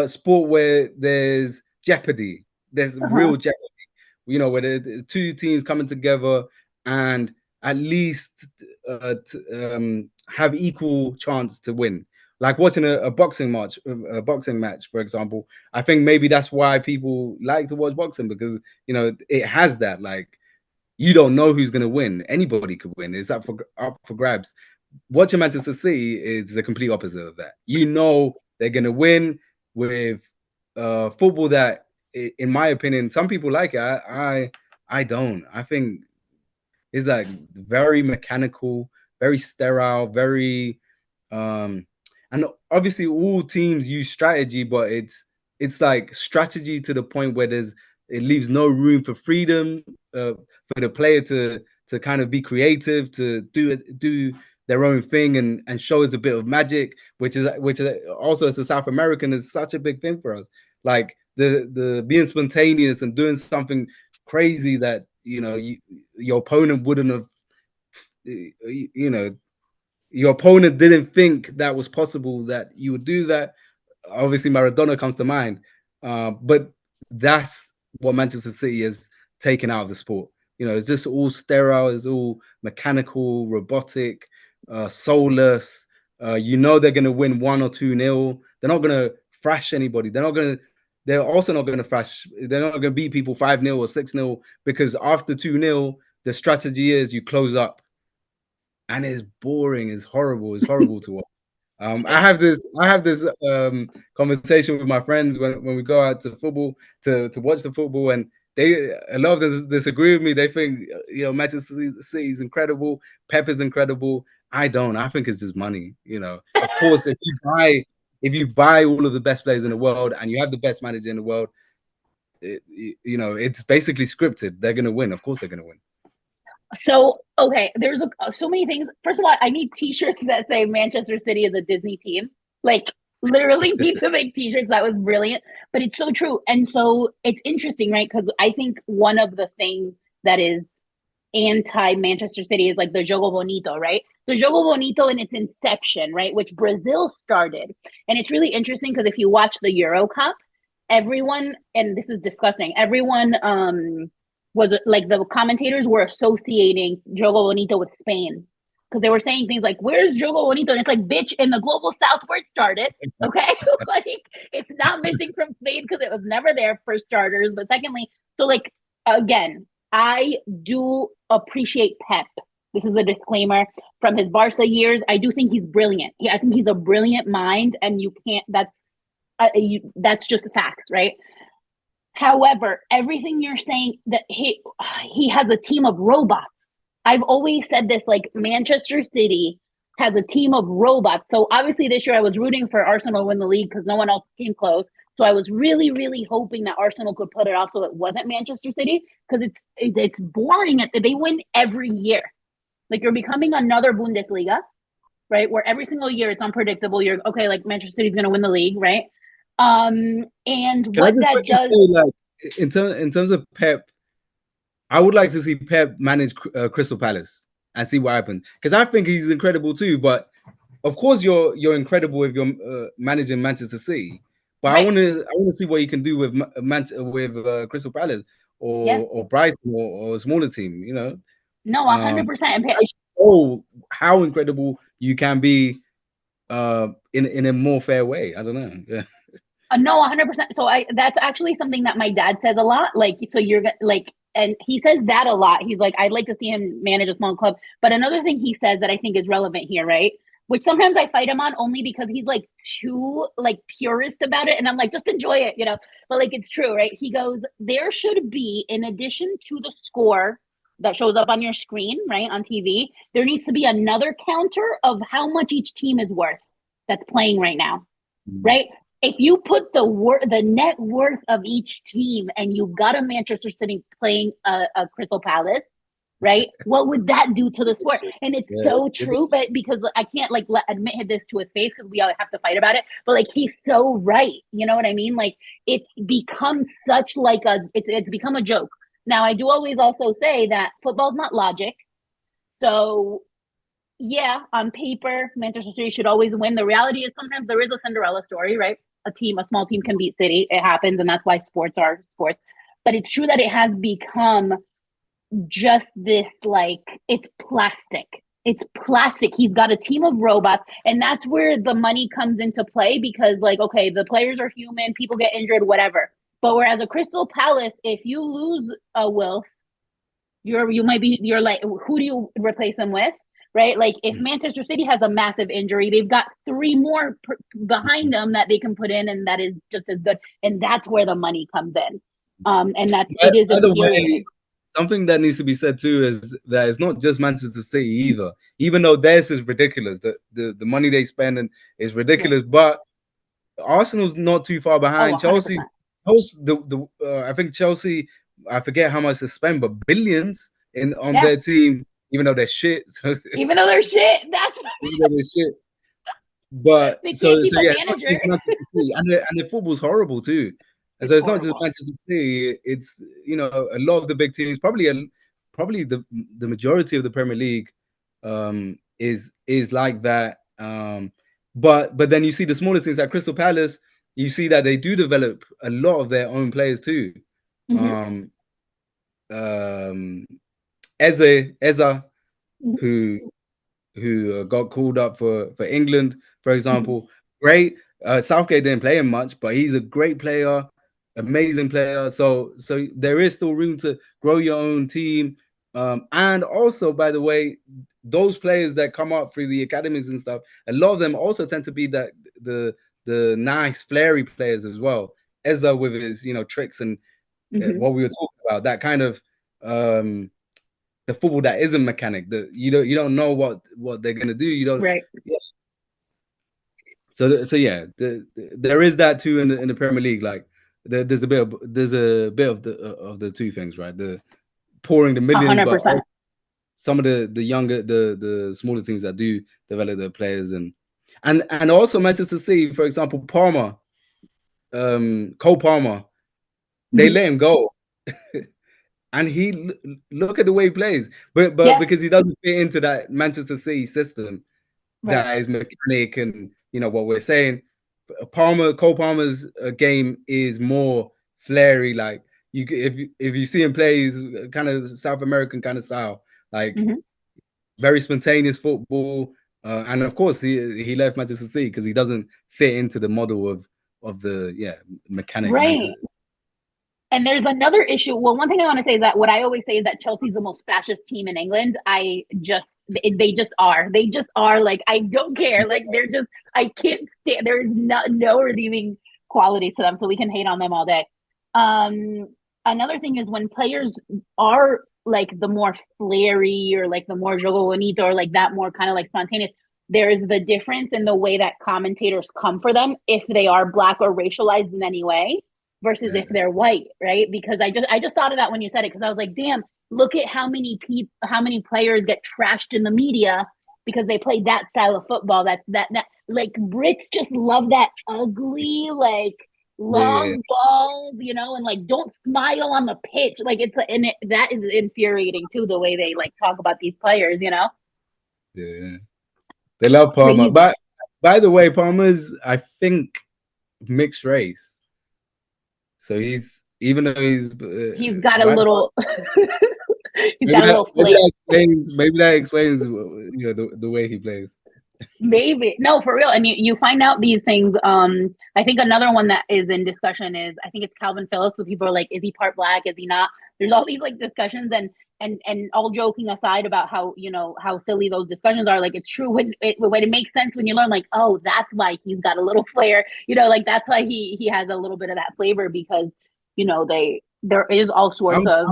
sport where there's jeopardy, there's real jeopardy, you know, where the two teams coming together and at least have equal chance to win. Like watching a boxing match, for example. I think maybe that's why people like to watch boxing, because, you know, it has that, like, you don't know who's going to win. Anybody could win. It's up for grabs. Watching Manchester City is the complete opposite of that. You know they're going to win with football that, in my opinion, some people like it. I don't. I think it's like very mechanical, very sterile, very and obviously all teams use strategy, but it's like strategy to the point where it leaves no room for freedom for the player to kind of be creative, to do their own thing and show us a bit of magic, which is also, as a South American, is such a big thing for us. Like the being spontaneous and doing something crazy that, you know, your opponent wouldn't have, you know, your opponent didn't think that was possible, that you would do that. Obviously, Maradona comes to mind, but that's what Manchester City has taken out of the sport. You know, it's just all sterile, it's all mechanical, robotic, soulless. You know, they're going to win 1 or 2-0. They're not going to thrash anybody. They're also not going to thrash. They're not going to beat people 5-0 or 6-0, because after 2-0, the strategy is you close up. And it's boring. It's horrible. It's horrible to watch. I have this conversation with my friends when we go out to football to watch the football, and a lot of them disagree with me. They think, you know, Manchester City is incredible, Pep is incredible. I don't. I think it's just money. You know, of course, if you buy all of the best players in the world and you have the best manager in the world, you know, it's basically scripted. They're gonna win. Of course, they're gonna win. So, okay, there's so many things. First of all, I need t-shirts that say Manchester City is a Disney team. Like, literally need to make t-shirts. That was brilliant. But it's so true. And so it's interesting, right? Because I think one of the things that is anti-Manchester City is like the Jogo Bonito, right? The Jogo Bonito in its inception, right? Which Brazil started. And it's really interesting because if you watch the Euro Cup, everyone, and this is disgusting, everyone was like, the commentators were associating Jogo Bonito with Spain, because they were saying things like, "Where's Jogo Bonito?" And it's like, bitch, in the global south where it started, okay? Like, it's not missing from Spain because it was never there, for starters. But secondly, so like, again, I do appreciate Pep. This is a disclaimer from his Barca years. I do think he's brilliant. I think he's a brilliant mind, and you can't. That's just facts, right? However, everything you're saying, that he has a team of robots. I've always said this, like, Manchester City has a team of robots. So obviously this year I was rooting for Arsenal to win the league because no one else came close. So I was really, really hoping that Arsenal could put it off so it wasn't Manchester City, because it's boring. They win every year. Like, you're becoming another Bundesliga, right? Where every single year it's unpredictable. You're okay, like, Manchester City's going to win the league, right? And what that does, like, in terms of Pep, I would like to see Pep manage Crystal Palace and see what happens, because I think he's incredible too. But of course, you're incredible if you're managing Manchester City. But right. I want to see what you can do with Crystal Palace or Brighton or a smaller team. You know, no, 100%. Oh, how incredible you can be in a more fair way. I don't know. Yeah. No, 100%. So that's actually something that my dad says a lot. Like, so you're like, and he says that a lot. He's like, I'd like to see him manage a small club. But another thing he says that I think is relevant here, right? Which sometimes I fight him on only because he's like too like purist about it. And I'm like, just enjoy it, you know? But like, it's true, right? He goes, there should be, in addition to the score that shows up on your screen, right, on TV, there needs to be another counter of how much each team is worth that's playing right now, right? If you put the net worth of each team and you got a Manchester City playing a Crystal Palace, right? What would that do to the sport? And it's so true, but because I can't like admit this to his face because we all have to fight about it. But like he's so right, you know what I mean? Like it's become such like it's become a joke. Now I do always also say that football's not logic, so yeah, on paper, Manchester City should always win. The reality is sometimes there is a Cinderella story, right? A small team can beat City. It happens, and that's why sports are sports. But it's true that it has become just this like it's plastic. It's plastic. He's got a team of robots, and that's where the money comes into play because, like, okay, the players are human, people get injured, whatever. But whereas a Crystal Palace, if you lose a Wilf, you're like, who do you replace him with? Right? Like if Manchester City has a massive injury, they've got three more behind them that they can put in, and that is just as good. And that's where the money comes in. And it is By the infuriating. way, something that needs to be said too is that it's not just Manchester City either. Even though theirs is ridiculous, the money they spend is ridiculous. Yeah. But Arsenal's not too far behind. Chelsea, I think Chelsea, I forget how much they spend, but billions on their team, even though they're shit. Even though they're shit, that's even though they're shit. But so yeah, it's not just Manchester City, and the football's horrible too. And so it's horrible. Not just Manchester City; it's a lot of the big teams. Probably the majority of the Premier League is like that. But then you see the smaller teams like Crystal Palace. You see that they do develop a lot of their own players too. Mm-hmm. Eza, who got called up for England, for example. Mm-hmm. Great. Southgate didn't play him much, but he's a great player, amazing player. So there is still room to grow your own team. And also, by the way, those players that come up through the academies and stuff, a lot of them also tend to be that the nice, flary players as well. Eza with his tricks and what we were talking about, that kind of the football that isn't mechanic, that you don't know what they're gonna do. You don't. Right. Yeah. So yeah, there is that too in the Premier League. Like there's a bit of the two things, right? The pouring the millions, 100%. But some of the younger, the smaller teams that do develop their players and also Manchester City, for example, Palmer, Cole Palmer, they let him go. And he look at the way he plays, but because he doesn't fit into that Manchester City system, right, that is mechanic and what we're saying. Cole Palmer's game is more flary. Like if you see him play, he's kind of South American kind of style, like very spontaneous football. And of course, he left Manchester City because he doesn't fit into the model of the mechanic. Right. And there's another issue. Well, one thing I want to say is that what I always say is that Chelsea's the most fascist team in England. They just are. They just are. Like, I don't care. Like, they're just, I can't stand, there's no redeeming quality to them. So we can hate on them all day. Another thing is when players are like the more flary or like the more jogo bonito or like that more kind of like spontaneous, there is the difference in the way that commentators come for them if they are Black or racialized in any way versus if they're white, right? Because I just thought of that when you said it, because I was like, damn, look at how many players get trashed in the media because they play that style of football. That's that like Brits just love that ugly, like long balls, and like don't smile on the pitch. Like that is infuriating too, the way they like talk about these players, Yeah. They love Palmer. But by the way, Palmer's, I think, mixed race. So even though he's got a little he's got a little flavor. Maybe that explains the way he plays. Maybe. No, for real. And you find out these things. I think another one that is in discussion is I think it's Calvin Phillips, where people are like, is he part black? Is he not? There's all these like discussions and all joking aside about how, how silly those discussions are, like it's true when it makes sense when you learn like, oh, that's why he's got a little flair, like that's why he has a little bit of that flavor because, there is all sorts of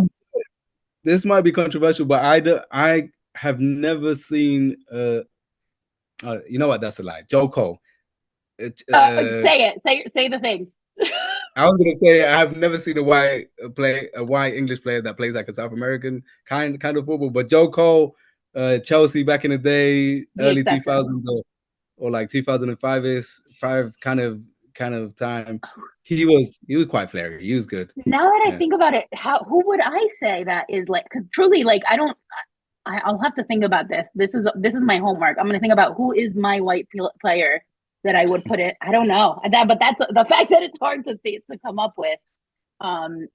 this might be controversial, but I have never seen you know what? That's a lie. Joe Cole. Say the thing. I was gonna say I have never seen a white English player that plays like a South American kind of football. But Joe Cole, Chelsea back in the day, early 2000s or like 2005 is kind of time. He was quite flary. He was good. Now that I think about it, who would I say that is like? Because truly, like I'll have to think about this. This is my homework. I'm gonna think about who is my white player that I would put it. I don't know that, but that's the fact that it's hard to come up with.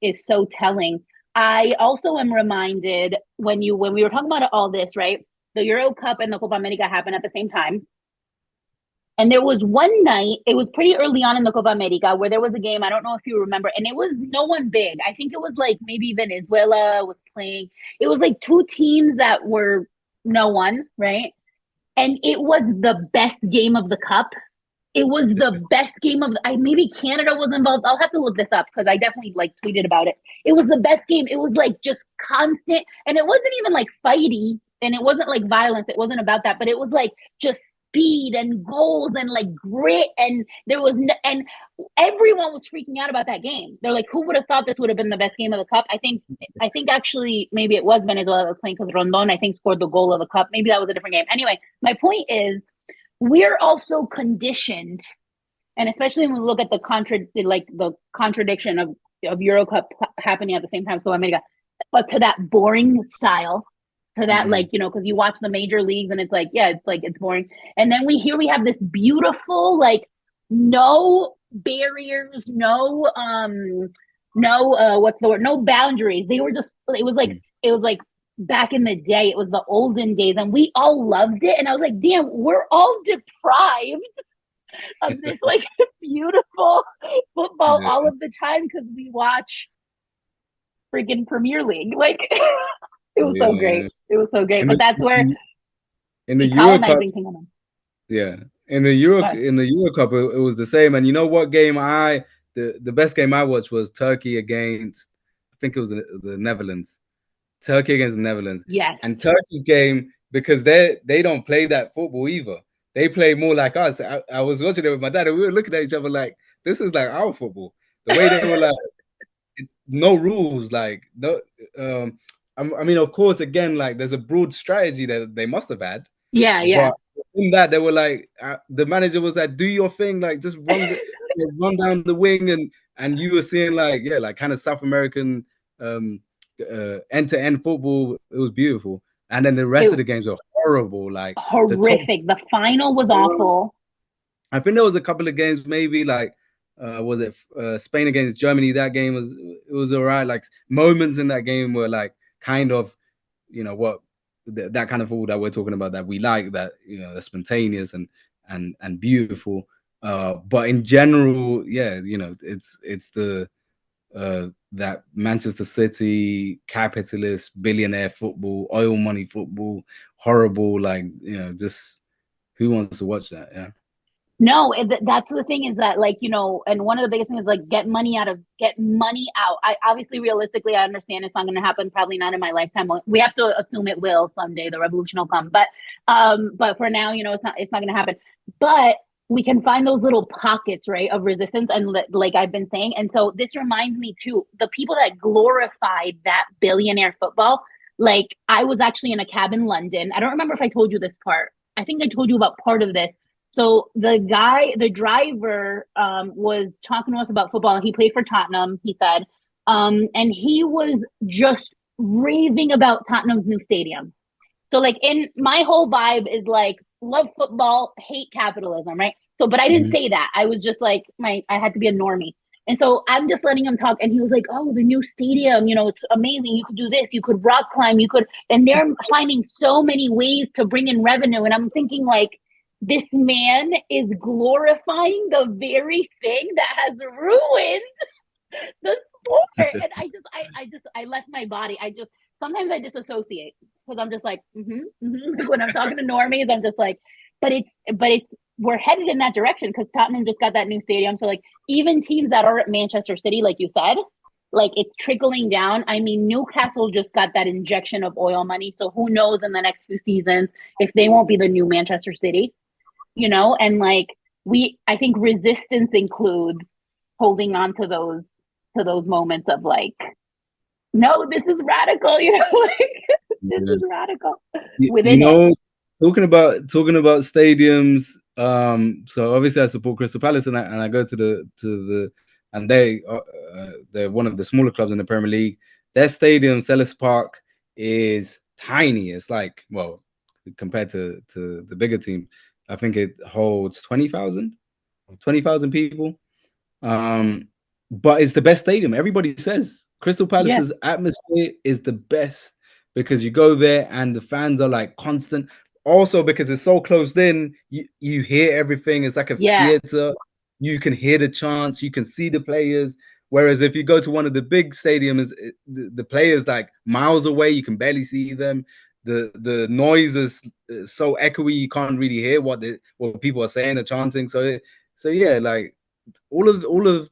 Is so telling. I also am reminded when we were talking about all this, right? The Euro Cup and the Copa America happened at the same time. And there was one night, it was pretty early on in the Copa America, where there was a game, I don't know if you remember, and it was no one big. I think it was like maybe Venezuela was playing. It was like two teams that were no one, right? And it was the best game of the Cup. It was the best game of maybe Canada was involved. I'll have to look this up because I definitely like tweeted about it. It was the best game. It was like just constant, and it wasn't even like fighty, and it wasn't like violence. It wasn't about that, but it was like just speed and goals and like grit, and there was and everyone was freaking out about that game. They're like, who would have thought this would have been the best game of the Cup? I think actually maybe it was Venezuela that was playing because Rondon I think scored the goal of the Cup. Maybe that was a different game. Anyway, my point is we're also conditioned, and especially when we look at the contradiction of Euro Cup happening at the same time, so America, but to that boring style, to that because you watch the major leagues and it's like, yeah, it's boring, and then we have this beautiful like no barriers, no what's the word? No boundaries. They were just it was like back in the day, it was the olden days, and we all loved it. And I was like, damn, we're all deprived of this like beautiful football all of the time because we watch freaking Premier League. Like it was so great. It was so great. But that's where in the Euro Cup, in the Euro Cup, it was the same. And you know what game the best game I watched was Turkey against, I think it was the Netherlands. Turkey against the Netherlands. Yes. And Turkey's game, because they don't play that football either. They play more like us. I was watching it with my dad, and we were looking at each other like, this is like our football. The way they were like, no rules, like no. I mean, of course, again, like there's a broad strategy that they must have had. Yeah. But in that, they were like, the manager was like, do your thing, like just run down the wing, and you were seeing like kind of South American end-to-end football. It was beautiful. And then the rest of the games were horrible, like horrific. The final was awful. I think there was a couple of games, maybe like was it Spain against Germany? That game was all right. Like moments in that game were like kind of, what that kind of football that we're talking about that we like, that spontaneous and beautiful. But in general, it's the that Manchester City capitalist billionaire football, oil money football, horrible, like just who wants to watch that? Yeah. No, that's the thing is that like, and one of the biggest things is like get money out. I obviously realistically I understand it's not going to happen, probably not in my lifetime. We have to assume it will someday, the revolution will come, but for now, it's not going to happen. But we can find those little pockets, right, of resistance, and like I've been saying. And so this reminds me too, the people that glorified that billionaire football. Like I was actually in a cab in London. I don't remember if I told you this part. I think I told you about part of this. So the driver was talking to us about football. He played for Tottenham, he said, and he was just raving about Tottenham's new stadium. So like in my whole vibe is like love football, hate capitalism, right? So, but I didn't say that. I was just like I had to be a normie. And so I'm just letting him talk. And he was like, oh, the new stadium, it's amazing. You could do this. You could rock climb. And they're finding so many ways to bring in revenue. And I'm thinking like, this man is glorifying the very thing that has ruined the sport. And I left my body. Sometimes I disassociate because I'm just like, when I'm talking to normies, I'm just like, but we're headed in that direction because Tottenham just got that new stadium. So like even teams that are at Manchester City, like you said, like it's trickling down. I mean, Newcastle just got that injection of oil money. So who knows in the next few seasons if they won't be the new Manchester City, and like I think resistance includes holding on to those moments of like, no, this is radical, like this is radical within it. Talking about stadiums. So obviously I support Crystal Palace, and I go to the and they're one of the smaller clubs in the Premier League. Their stadium, Selhurst Park, is tiny. It's like, well, compared to the bigger team, I think it holds 20,000 people. But it's the best stadium. Everybody says Crystal Palace's atmosphere is the best because you go there and the fans are like constant. Also, because it's so closed in, you hear everything. It's like a theater. You can hear the chants. You can see the players. Whereas if you go to one of the big stadiums, the players like miles away. You can barely see them. The noise is so echoey. You can't really hear what people are saying or chanting. So yeah, like all of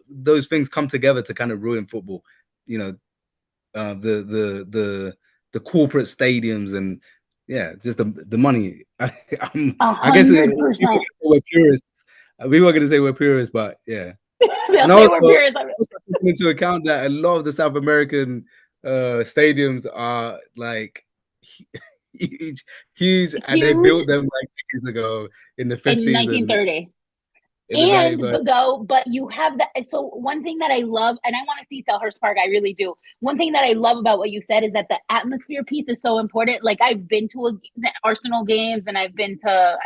those things come together to kind of ruin football. The corporate stadiums and just the money. I guess 100%. we're purists. People are going to say we're purists, but yeah. They'll say we're purists. Taking into account that a lot of the South American stadiums are like huge, and they built them like decades ago in the 50s, in 1930. But you have that. So one thing that I love, and I want to see Selhurst Park, I really do. One thing that I love about what you said is that the atmosphere piece is so important. Like I've been to Arsenal games, and I've been to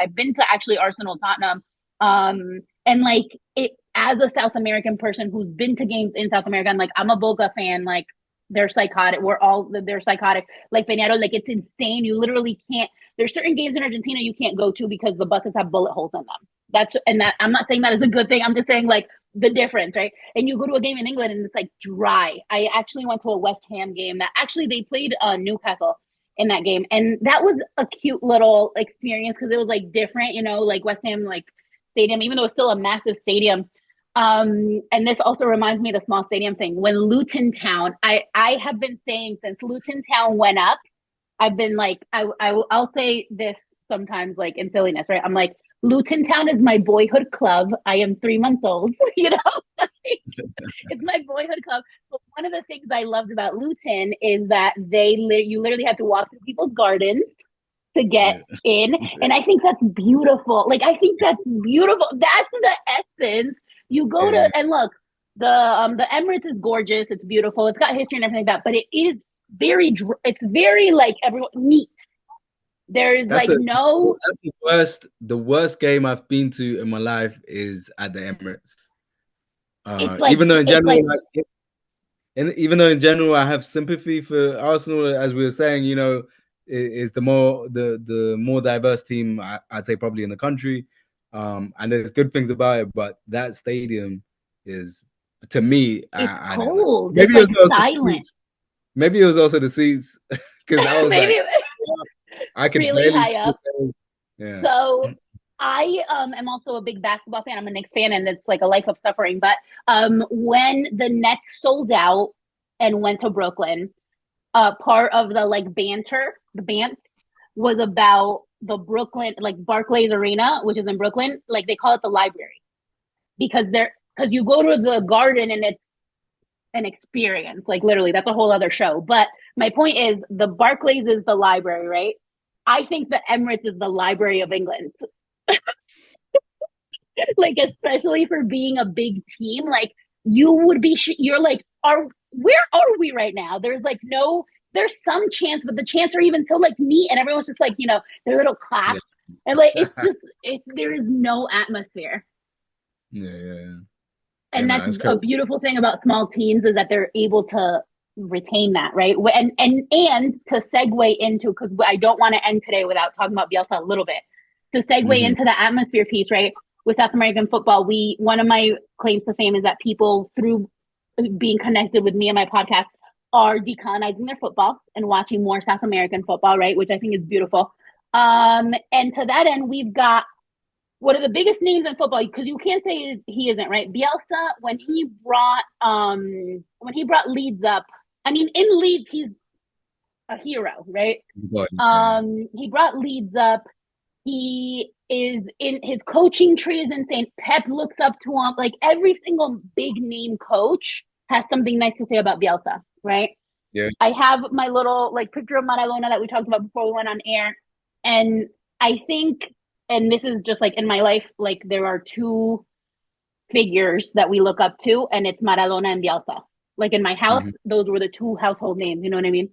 actually Arsenal Tottenham, and like it as a South American person who's been to games in South America, and like I'm a Boca fan, like they're psychotic. They're psychotic. Like Peñarol, like it's insane. You literally can't. There's certain games in Argentina you can't go to because the buses have bullet holes in them. I'm not saying that is a good thing. I'm just saying like the difference, right? And you go to a game in England and it's like dry. I actually went to a West Ham game that actually they played Newcastle in that game, and that was a cute little experience because it was like different, like West Ham like stadium, even though it's still a massive stadium. And this also reminds me of the small stadium thing. When Luton Town, I have been saying since Luton Town went up, I've been like, I'll say this sometimes like in silliness, right? I'm like, Luton Town is my boyhood club. I am 3 months old, it's my boyhood club. But one of the things I loved about Luton is that you literally have to walk through people's gardens to get in. And I think that's beautiful. Like, I think that's beautiful. That's the essence. You go to, and look, the Emirates is gorgeous. It's beautiful. It's got history and everything like that, but it's very like everyone neat. There's that's the worst game I've been to in my life is at the Emirates. Even though in general I have sympathy for Arsenal, as we were saying, is the more diverse team I'd say probably in the country. And there's good things about it, but that stadium is, to me, it's cold. Maybe it's like silent. Maybe it was also the seats because I was like, I could really high up. Yeah. So I am also a big basketball fan. I'm a Knicks fan, and it's like a life of suffering. But when the Nets sold out and went to Brooklyn, part of the like banter, the bants, was about the Brooklyn, like Barclays Arena, which is in Brooklyn. Like they call it the library because you go to the garden and it's an experience. Like literally, that's a whole other show. But my point is, the Barclays is the library, right? I think the Emirates is the Library of England. Like, especially for being a big team, like you would be, you're like, where are we right now? There's like there's some chants, but the chants are even so like neat, and everyone's just like, their little claps, and like it's just there is no atmosphere. Yeah. And that's a beautiful thing about small teams is that they're able to retain that, right? And to segue into, because I don't want to end today without talking about Bielsa a little bit. to segue into the atmosphere piece, right? With South American football, one of my claims to fame is that people, through being connected with me and my podcast, are decolonizing their football and watching more South American football, right? Which I think is beautiful. And to that end, we've got one of the biggest names in football, because you can't say he isn't, right? Bielsa, when he brought Leeds up, I mean, in Leeds, he's a hero, right? He brought Leeds up. He is in his coaching tree is insane. Pep looks up to him. Like every single big name coach has something nice to say about Bielsa, right? Yeah. I have my little like picture of Maradona that we talked about before we went on air. And I think, and this is just like in my life, like there are two figures that we look up to, and it's Maradona and Bielsa. Like in my house, those were the two household names. You know what I mean?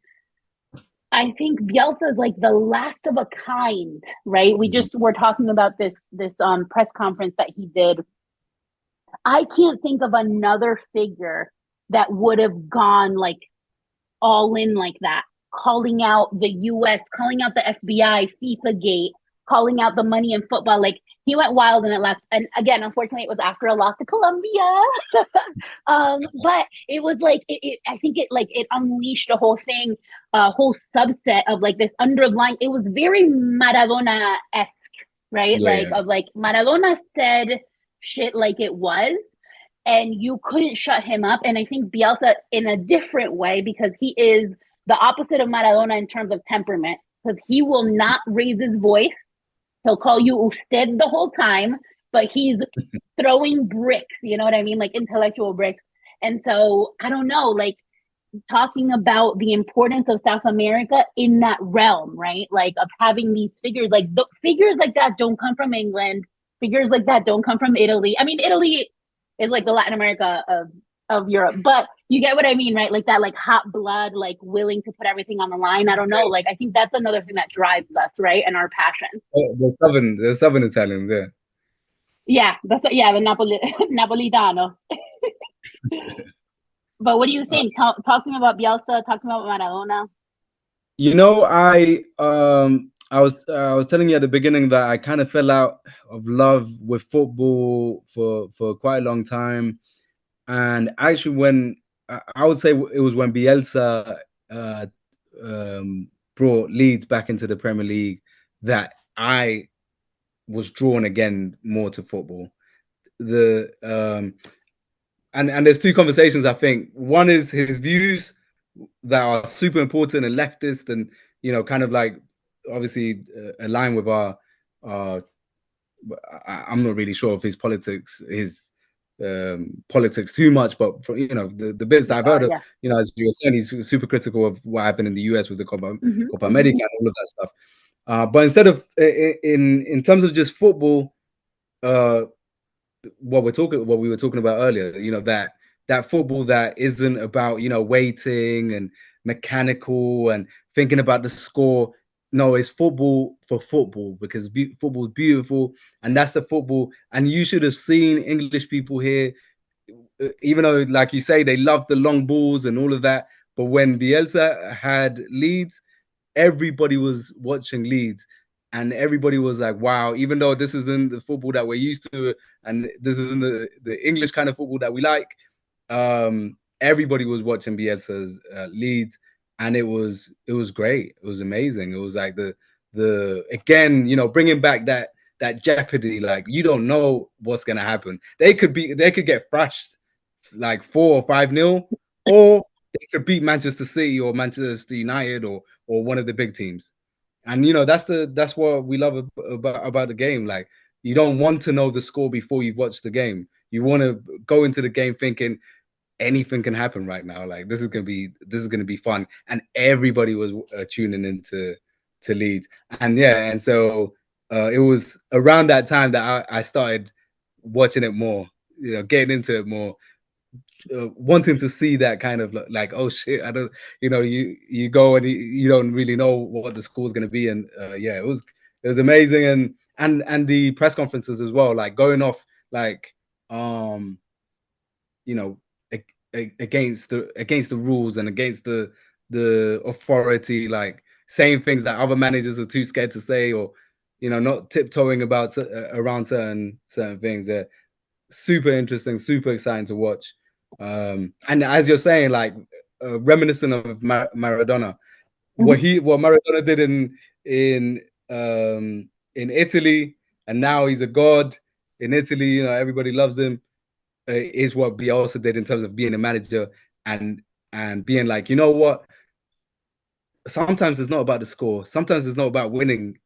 I think Bielsa is like the last of a kind, right? We just were talking about this press conference that he did. I can't think of another figure that would have gone like all in like that, calling out the US, calling out the FBI, FIFA Gate, calling out the money in football. Like he went wild and it left. And again, unfortunately, it was after a loss to Colombia. But it was like I think it unleashed a whole thing, a whole subset of like this underlying. It was very Maradona-esque, right? Of like Maradona said shit like it was, and you couldn't shut him up. And I think Bielsa, in a different way, because he is the opposite of Maradona in terms of temperament, because he will not raise his voice. He'll call you usted the whole time, but he's throwing bricks, you know what I mean? Like intellectual bricks. And so, I don't know, like talking about the importance of South America in that realm, right? Like of having these figures, like figures like that don't come from England. Figures like that don't come from Italy. I mean, Italy is like the Latin America of Europe, but you get what I mean, right? Like that, like hot blood, like willing to put everything on the line. I don't know. Like I think that's another thing that drives us, right? And our passion. The southern Italians, yeah. Yeah, the Napolitanos. But what do you think? Talking about Bielsa, talking about Maradona. You know, I was telling you at the beginning that I kind of fell out of love with football for quite a long time, and actually, when I would say it was when Bielsa brought Leeds back into the Premier League that I was drawn again more to football. And there's two conversations. I think one is his views that are super important and leftist, and kind of like obviously align with our. I'm not really sure of his politics, politics too much, but for, the bits that I've heard of, as you were saying, he's super critical of what happened in the US with the Copa America and all of that stuff. But instead of in terms of just football, what we were talking about earlier, that football that isn't about waiting and mechanical and thinking about the score. No, it's football for football, because football is beautiful, and that's the football. And you should have seen English people here, even though, like you say, they love the long balls and all of that. But when Bielsa had Leeds, everybody was watching Leeds. And everybody was like, wow, even though this isn't the football that we're used to, and this isn't the English kind of football that we like, everybody was watching Bielsa's Leeds, and it was great. It was amazing. It was like the again, bringing back that jeopardy. Like, you don't know what's gonna happen. They could get thrashed like 4 or 5-0, or they could beat Manchester City or Manchester United or one of the big teams. And that's what we love about the game. Like, you don't want to know the score before you've watched the game. You want to go into the game thinking anything can happen right now. Like, this is gonna be fun. And everybody was tuning into Leeds. And so it was around that time that I started watching it more, getting into it more. Wanting to see that kind of like, oh shit, I don't, you go and you don't really know what the score is going to be, and it was amazing, and the press conferences as well, like going off like against the rules and against the authority, like saying things that other managers are too scared to say, or not tiptoeing about around certain things. They're super interesting, super exciting to watch. And as you're saying, like reminiscent of Maradona, what Maradona did in in Italy, and now he's a god in Italy. Everybody loves him. Is what Bielsa did in terms of being a manager and being like, you know what? Sometimes it's not about the score. Sometimes it's not about winning.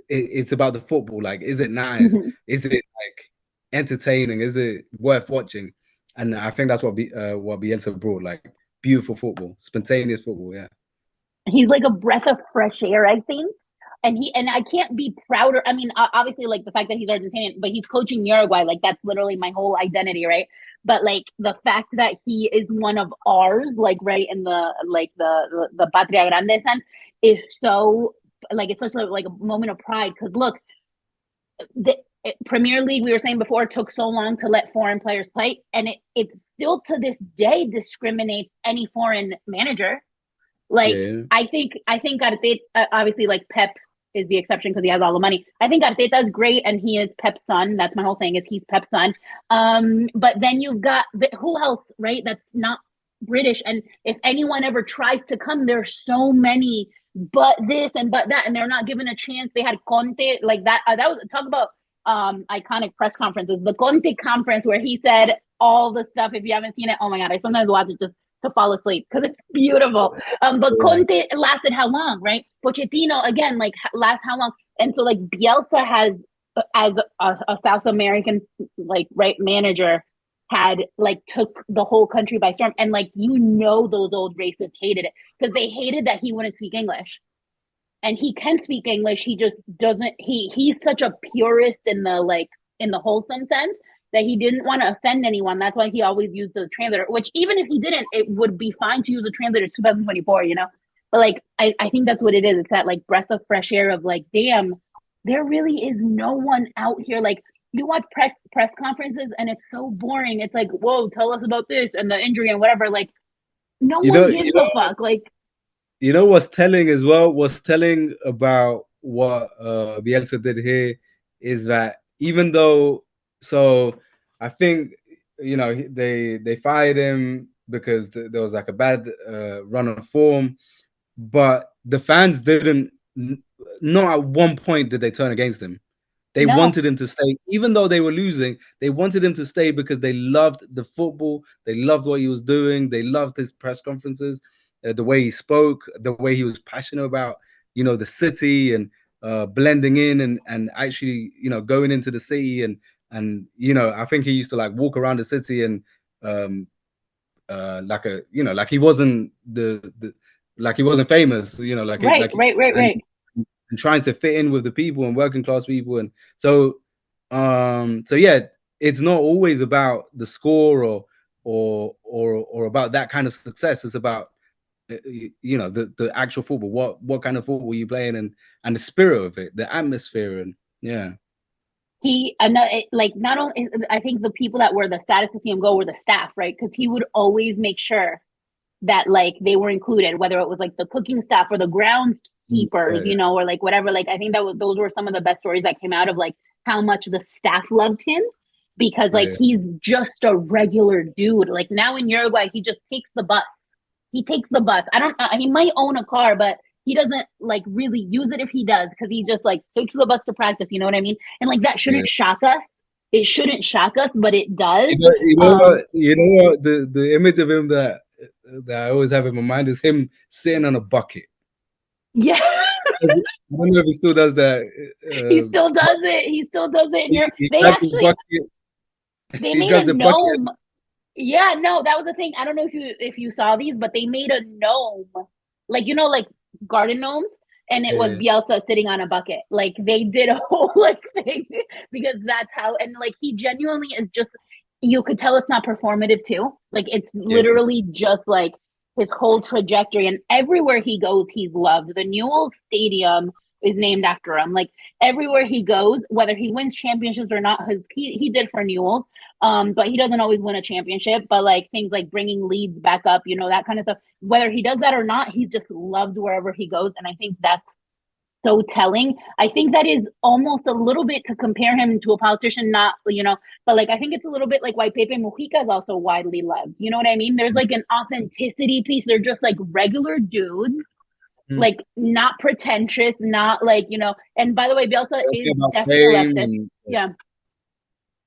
It's about the football. Like, is it nice? Is it like entertaining? Is it worth watching? And I think that's what Bielsa brought, like beautiful football, spontaneous football. Yeah. He's like a breath of fresh air, I think. And I can't be prouder. I mean, obviously, like the fact that he's Argentinian, but he's coaching Uruguay. Like that's literally my whole identity, right? But like the fact that he is one of ours, like right in the Patria Grande sense, is so like it's such like a moment of pride. Because look, the Premier League, we were saying before, took so long to let foreign players play, and it still to this day discriminates any foreign manager. Like Yeah. I think Arteta, obviously like Pep is the exception because he has all the money. I think Arteta is great and he is Pep's son. That's my whole thing is he's Pep's son. But then you've got who else, right? That's not British. And if anyone ever tries to come, there's so many but this and but that, and they're not given a chance. They had Conte like that. That was talk about iconic press conferences. The Conte conference where he said all the stuff. If you haven't seen it, oh my god, I sometimes watch it just to fall asleep because it's beautiful. But Conte lasted how long, right? Pochettino again, like last how long? And so like Bielsa has, as a South American like right manager, had like took the whole country by storm, and like those old racists hated it because they hated that he wouldn't speak English, and he can speak English. He just doesn't. He's such a purist in the wholesome sense that he didn't want to offend anyone. That's why he always used the translator, which even if he didn't, it would be fine to use a translator 2024, But like, I think that's what it is. It's that like breath of fresh air of like, damn, there really is no one out here. Like you watch press conferences and it's so boring. It's like, whoa, tell us about this and the injury and whatever. Like no You one know, gives a fuck. Like, what's telling as well? What's telling about what Bielsa did here is that even though, so I think they fired him because there was like a bad run of form, but the fans didn't. Not at one point did they turn against him. They no. wanted him to stay, even though they were losing. They wanted him to stay because they loved the football. They loved what he was doing. They loved his press conferences, the way he spoke, the way he was passionate about, the city and blending in and actually, going into the city and I think he used to like walk around the city and like he wasn't like he wasn't famous, Right. and trying to fit in with the people and working class people. And so yeah, it's not always about the score or about that kind of success. It's about the actual football. What kind of football you playing and the spirit of it, the atmosphere. And yeah, he like not only I think the people that were the saddest to see him go were the staff, right? Because he would always make sure that like they were included, whether it was like the cooking staff or the groundskeepers, or like whatever. Like I think those were some of the best stories that came out of like how much the staff loved him because like he's just a regular dude. Like now in Uruguay, he just takes the bus. He takes the bus. I don't. He might own a car, but he doesn't like really use it if he does because he just like takes the bus to practice. You know what I mean? And like that shouldn't shock us. It shouldn't shock us, but it does. What? The image of him that I always have in my mind is him sitting on a bucket. Yeah. I don't know if he still does that. He still does it. He still does it. They actually they made a gnome. Yeah, no, that was the thing. I don't know if you saw these, but they made a gnome, like like garden gnomes, and it was Bielsa sitting on a bucket. Like they did a whole like thing because that's how. And like he genuinely is just. You could tell it's not performative too. Like it's literally just like his whole trajectory, and everywhere he goes, he's loved. The Newell's Stadium is named after him. Like everywhere he goes, whether he wins championships or not, he did for Newell's. But he doesn't always win a championship. But like things like bringing leads back up, that kind of stuff. Whether he does that or not, he's just loved wherever he goes, and I think that's so telling. I think that is almost a little bit to compare him to a politician, not, but like I think it's a little bit like why Pepe Mujica is also widely loved. You know what I mean? There's like an authenticity piece. They're just like regular dudes, like not pretentious, not like, and by the way, Bielsa is definitely a leftist. Yeah.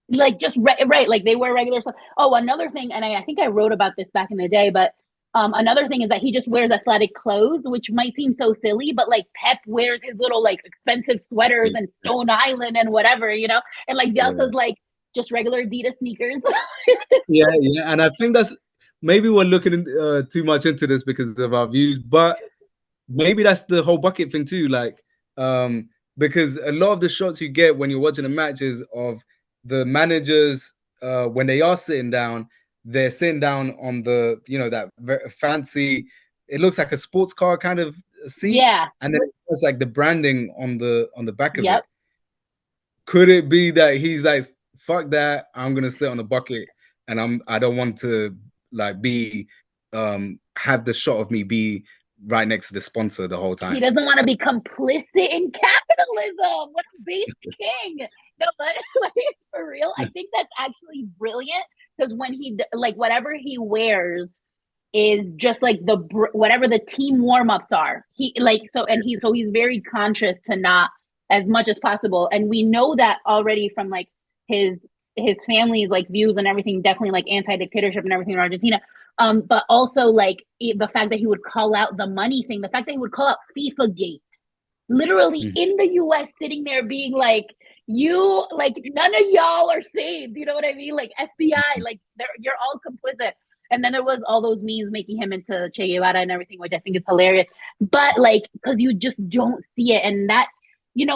Like just right, like they wear regular stuff. Oh, another thing, and I think I wrote about this back in the day, but another thing is that he just wears athletic clothes, which might seem so silly, but like Pep wears his little like expensive sweaters and Stone Island and whatever, and like Bielsa's like just regular Adidas sneakers. yeah, and I think that's maybe we're looking too much into this because of our views, but maybe that's the whole bucket thing too. Like, because a lot of the shots you get when you're watching the matches of the managers, when they are sitting down, they're sitting down on the, that fancy, it looks like a sports car kind of seat. Yeah. And then it's like the branding on the back of it. Could it be that he's like, fuck that, I'm gonna sit on the bucket and I don't want to like be have the shot of me be right next to the sponsor the whole time. He doesn't want to be complicit in capitalism. What a base king. No, but like, for real, I think that's actually brilliant because when he like whatever he wears is just like whatever the team warm-ups are. He like he's very conscious to not as much as possible, and we know that already from like his family's like views and everything, definitely like anti-dictatorship and everything in Argentina. But also like the fact that he would call out the money thing, the fact that he would call out FIFA Gate, literally in the US, sitting there being like, you like none of y'all are saved. You know what I mean? Like FBI, like you're all complicit. And then there was all those memes making him into Che Guevara and everything, which I think is hilarious. But like, because you just don't see it, and that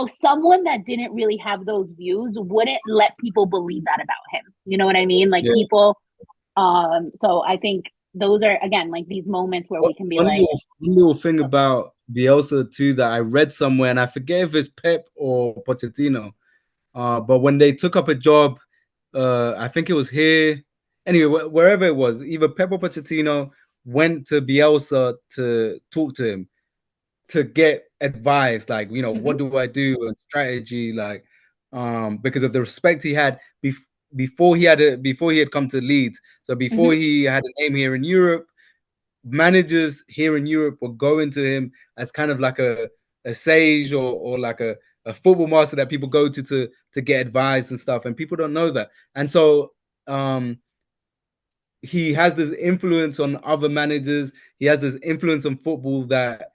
someone that didn't really have those views wouldn't let people believe that about him. You know what I mean? Like people. So I think those are again like these moments where we can be like. One little thing about Bielsa too that I read somewhere, and I forget if it's Pep or Pochettino, but when they took up a job, I think it was here. Anyway, wherever it was, either Pep or Pochettino went to Bielsa to talk to him to get advice, like what do I do and strategy, like because of the respect he had before he had come to Leeds. So before he had a name here in Europe, managers here in Europe were going to him as kind of like a sage or like a football master that people go to get advice and stuff, and people don't know that. And so he has this influence on other managers. He has this influence on football that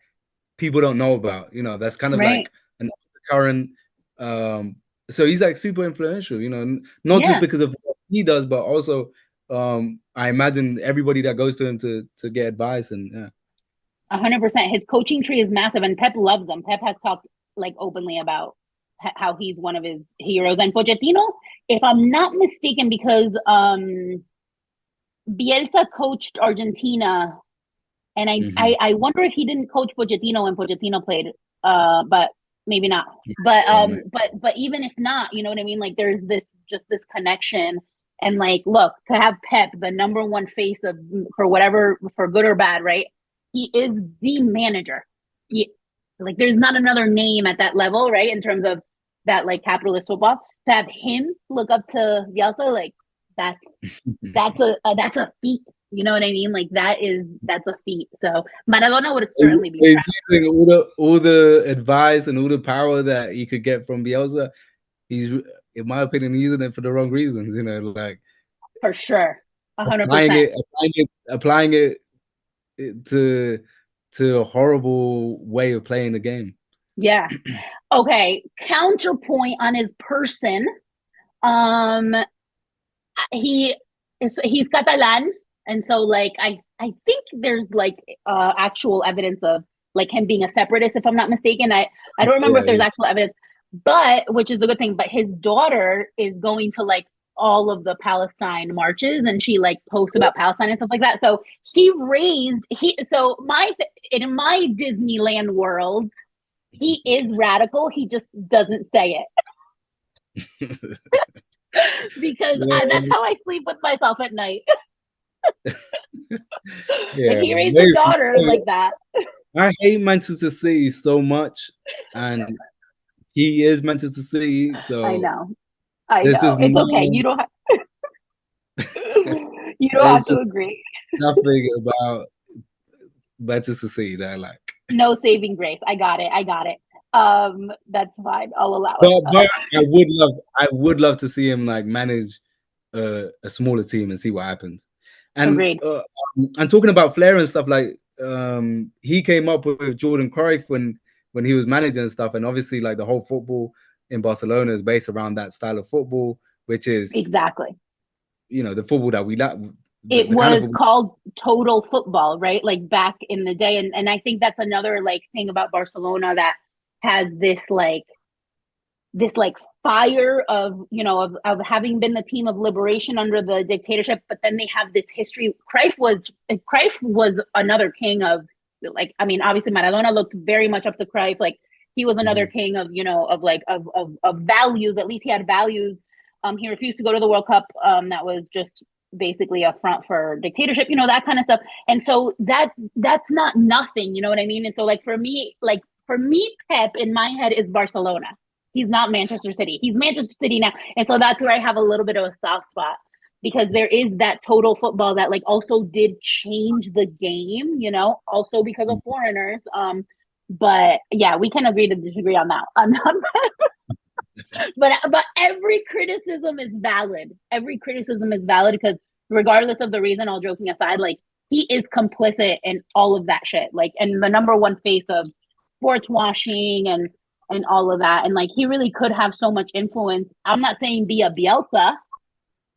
people don't know about. That's kind of like an current. So he's like super influential. Not just because of what he does, but also I imagine everybody that goes to him to get advice and 100%. His coaching tree is massive, and Pep loves him. Pep has talked like openly about how he's one of his heroes. And Pochettino, if I'm not mistaken, because Bielsa coached Argentina, and I wonder if he didn't coach Pochettino when Pochettino played, but maybe not. But even if not, you know what I mean? Like there's this connection, and like, look, to have Pep, the number one face of for good or bad, right? He is the manager. Like there's not another name at that level, right? In terms of that like capitalist football, to have him look up to Bielsa, like that's a feat. You know what I mean? Like that's a feat. So Maradona would certainly be using all the advice and all the power that he could get from Bielsa. He's, in my opinion, using it for the wrong reasons. Like for sure, 100%. Applying it to a horrible way of playing the game. Yeah. Okay. Counterpoint on his person. He's Catalan. And so, like, I think there's like actual evidence of like him being a separatist, if I'm not mistaken. I don't remember if there's actual evidence, but which is a good thing. But his daughter is going to like all of the Palestine marches, and she like posts about Palestine and stuff like that. So in my Disneyland world, he is radical. He just doesn't say it because that's how I sleep with myself at night. And he raised his daughter like that. I hate Manchester City so much, and he is Manchester City, I so know. I there's know. just It's okay. no, You don't there's have to just agree. nothing about Manchester City that I like. No saving grace. I got it. I got it. That's fine. I'll allow it. But I would love to see him like manage a smaller team and see what happens. Agreed. And talking about Flair and stuff, like he came up with Jordan Cruyff when he was managing and stuff, and obviously like the whole football in Barcelona is based around that style of football, which is Exactly. the football that we like, It the kind of was football. called total football, right? Like back in the day. And I think that's another like thing about Barcelona that has this fire of of having been the team of liberation under the dictatorship, but then they have this history. Cruyff was another king of, like, I mean, obviously Maradona looked very much up to Cruyff. Like, he was another Mhm. king of, of like of values. At least he had values. He refused to go to the World Cup. That was just basically a front for dictatorship, that kind of stuff. And so that's not nothing, you know what I mean? And so like for me, Pep in my head is Barcelona. He's not Manchester City. He's Manchester City now. And so that's where I have a little bit of a soft spot, because there is that total football that like also did change the game, also because of foreigners. But yeah, we can agree to disagree on that. But every criticism is valid. Every criticism is valid because regardless of the reason, all joking aside, like he is complicit in all of that shit. Like, and the number one face of sports washing and all of that. And like he really could have so much influence. I'm not saying be a Bielsa.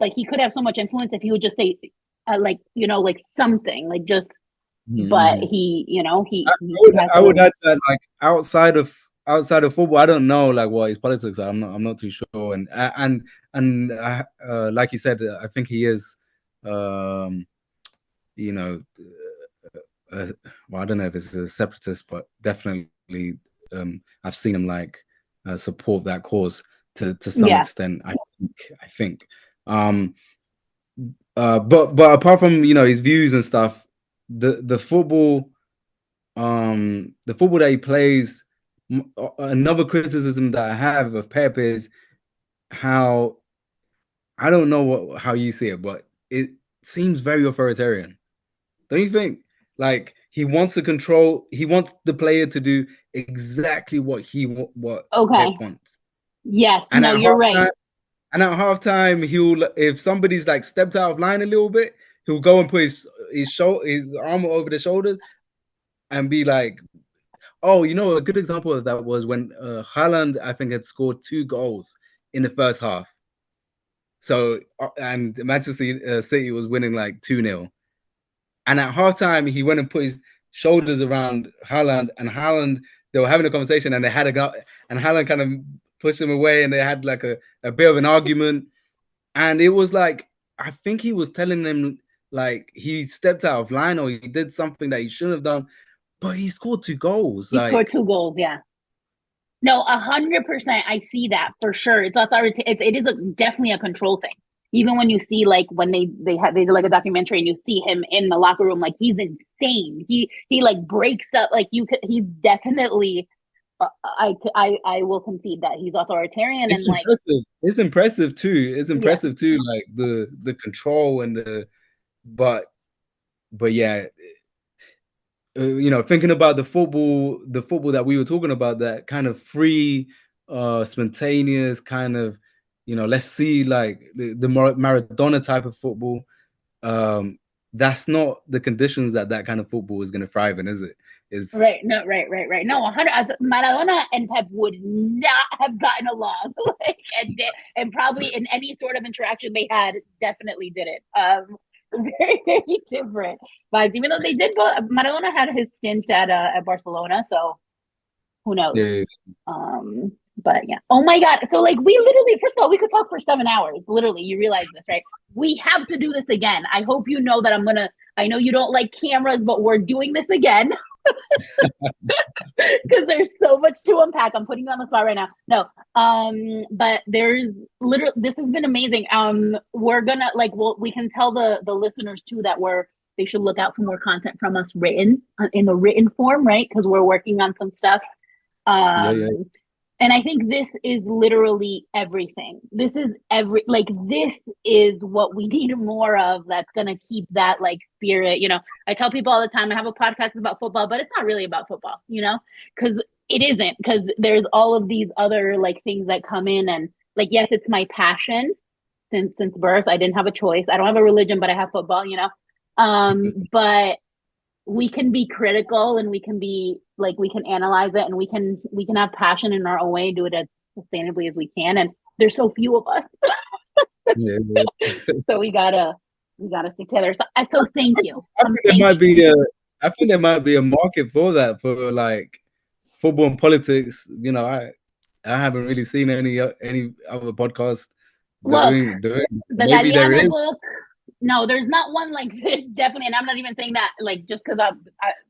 Like he could have so much influence if he would just say like like something like just. But Mhm. he has I would to. add that like outside of football, I don't know like what his politics are. I'm not too sure. And like you said, I think he is, um, you know, uh, well, I don't know if it's a separatist, but definitely, I've seen him like support that cause to some Yeah. extent. I think. Um, but apart from his views and stuff, the football. The football that he plays, another criticism that I have of Pep is how, I don't know how you see it, but it seems very authoritarian. Don't you think? Like he wants the player to do exactly what Pep Okay. wants. Yes. And No, at you're right. halftime, he'll, if somebody's like stepped out of line a little bit, he'll go and put his arm over the shoulders and be like, oh, a good example of that was when Haaland, I think, had scored 2 goals in the first half. So, and Manchester City was winning like 2-0. And at halftime, he went and put his shoulders around Haaland, and Haaland, they were having a conversation, and they had and Haaland kind of pushed him away, and they had like a bit of an argument. And it was like, I think he was telling them like he stepped out of line or he did something that he shouldn't have done, but he scored 2 goals. He scored Like, 2 goals. Yeah. No, 100%. I see that for sure. It's authority. It is definitely a control thing. Even when you see like when they did like a documentary and you see him in the locker room, like he's insane. He like breaks up. Like you could. He's definitely. I will concede that he's authoritarian and it's like impressive. It's impressive too. It's yeah. impressive too. Like the control and but but yeah, thinking about the football that we were talking about, that kind of free, spontaneous kind of, let's see, like the Maradona type of football. Um, that's not the conditions that kind of football is going to thrive in, is it? Is Right, no, right. No, 100. Maradona and Pep would not have gotten along, like, and probably in any sort of interaction they had, definitely didn't. Very, very different vibes. Even though they did, Maradona had his stint at Barcelona, so who knows? yeah, But yeah. Oh my God. So like we literally, first of all, we could talk for 7 hours. Literally, you realize this, right? We have to do this again. I hope you know that I know you don't like cameras, but we're doing this again because there's so much to unpack. I'm putting you on the spot right now. No, but there's literally, this has been amazing. We're gonna like, well, we can tell the listeners too that they should look out for more content from us written in the written form, right? Because we're working on some stuff. And I think this is literally everything. This is this is what we need more of. That's going to keep that like spirit. You know, I tell people all the time, I have a podcast about football, but it's not really about football, you know, because it isn't, because there's all of these other like things that come in, and like, yes, it's my passion since birth. I didn't have a choice. I don't have a religion, but I have football, you know. But we can be critical, and we can be like, we can analyze it, and we can have passion in our own way, do it as sustainably as we can. And there's so few of us. So we gotta stick together. So thank you. I think there might be a market for that, for like football and politics. You know, I haven't really seen any other podcast doing. Maybe there is. Book, no, there's not one like this, definitely. And I'm not even saying that like just because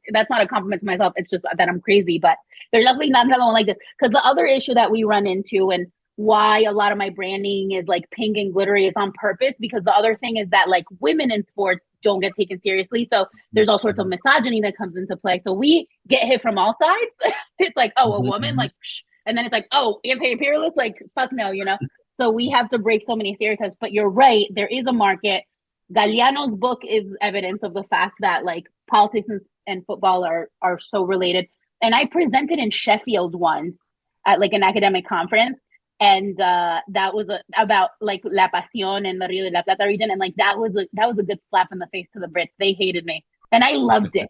that's not a compliment to myself. It's just that I'm crazy. But there's definitely not another one like this. Because the other issue that we run into, and why a lot of my branding is like pink and glittery, is on purpose. Because the other thing is that like women in sports don't get taken seriously. So there's all sorts of misogyny that comes into play. So we get hit from all sides. It's like, oh, a woman, like, psh. And then it's like, oh, anti-imperialist, like, fuck no, you know. So we have to break so many stereotypes. But you're right, there is a market. Galliano's book is evidence of the fact that like politics and football are so related. And I presented in Sheffield once at like an academic conference, and that was about like La Pasión and the Rio de la Plata region, and like that was a good slap in the face to the Brits. They hated me, and I loved it.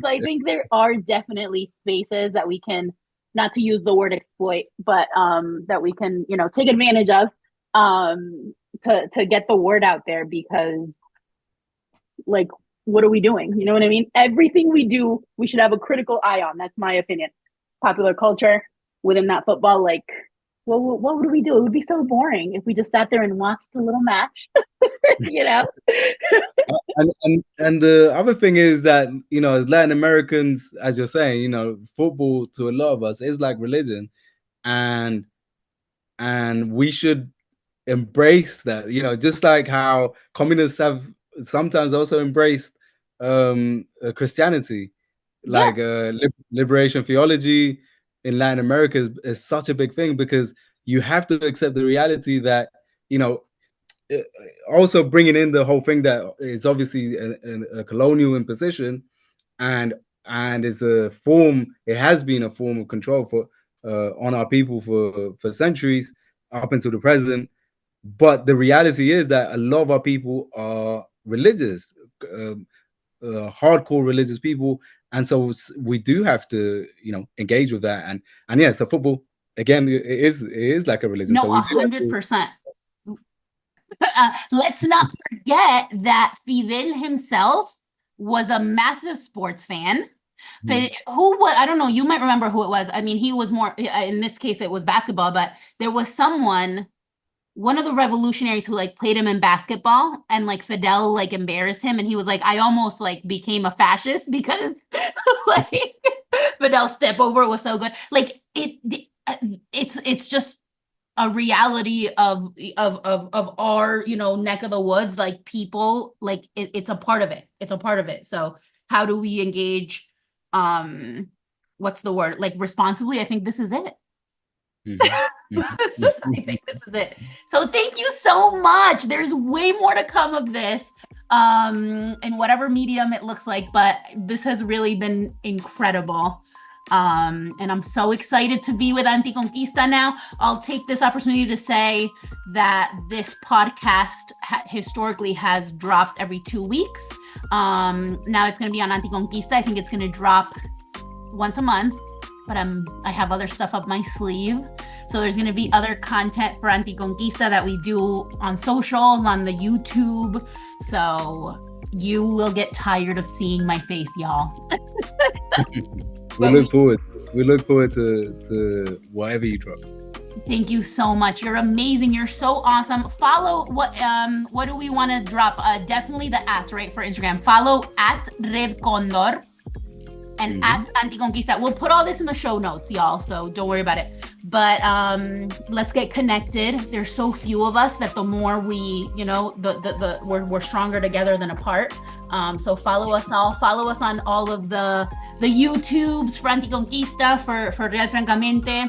So I think there are definitely spaces that we can, not to use the word exploit, but that we can, you know, take advantage of. To get the word out there, because like, what are we doing? You know what I mean? Everything we do, we should have a critical eye on. That's my opinion. Popular culture within that football, like, what would we do? It would be so boring if we just sat there and watched a little match, you know? and the other thing is that, you know, as Latin Americans, as you're saying, you know, football to a lot of us is like religion, and we should embrace that, you know, just like how communists have sometimes also embraced Christianity, like liberation theology in Latin America is such a big thing, because you have to accept the reality that, you know, also bringing in the whole thing that is obviously a colonial imposition, and it's it has been a form of control for on our people for centuries up until the present. But the reality is that a lot of our people are religious, hardcore religious people, and so we do have to, you know, engage with that. And yeah, so football again, it is like a religion. No, 100%. Let's not forget that Fidel himself was a massive sports fan. Who was, I don't know, you might remember who it was. I mean, he was more, in this case, it was basketball, but there was one of the revolutionaries who like played him in basketball, and like Fidel like embarrassed him, and he was like, I almost like became a fascist because like Fidel's step over was so good. Like it's just a reality of our, you know, neck of the woods. Like people, like it's a part of it. It's a part of it. So how do we engage? What's the word? Like responsibly? I think this is it. I think this is it. So thank you so much. There's way more to come of this in whatever medium it looks like, but this has really been incredible. And I'm so excited to be with Anticonquista now. I'll take this opportunity to say that this podcast historically has dropped every 2 weeks. Now it's going to be on Anticonquista. I think it's going to drop once a month, but I have other stuff up my sleeve. So there's going to be other content for Anticonquista that we do on socials, on the YouTube. So you will get tired of seeing my face, y'all. We look forward to whatever you drop. Thank you so much. You're amazing. You're so awesome. Follow what do we want to drop? Definitely the @ right for Instagram. Follow @Red Condor. and at anticonquista. We'll put all this in the show notes, y'all, so don't worry about it. But let's get connected. There's so few of us that the more we, we're stronger together than apart. So follow us on all of the YouTubes for Anticonquista, for Real Francamente.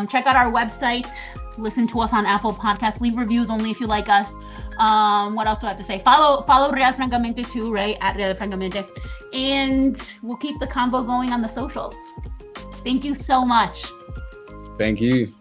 Check out our website. Listen to us on Apple Podcasts. Leave reviews only if you like us. What else do I have to say? Follow Real Francamente too, right? At Real Francamente. And we'll keep the convo going on the socials. Thank you so much. Thank you.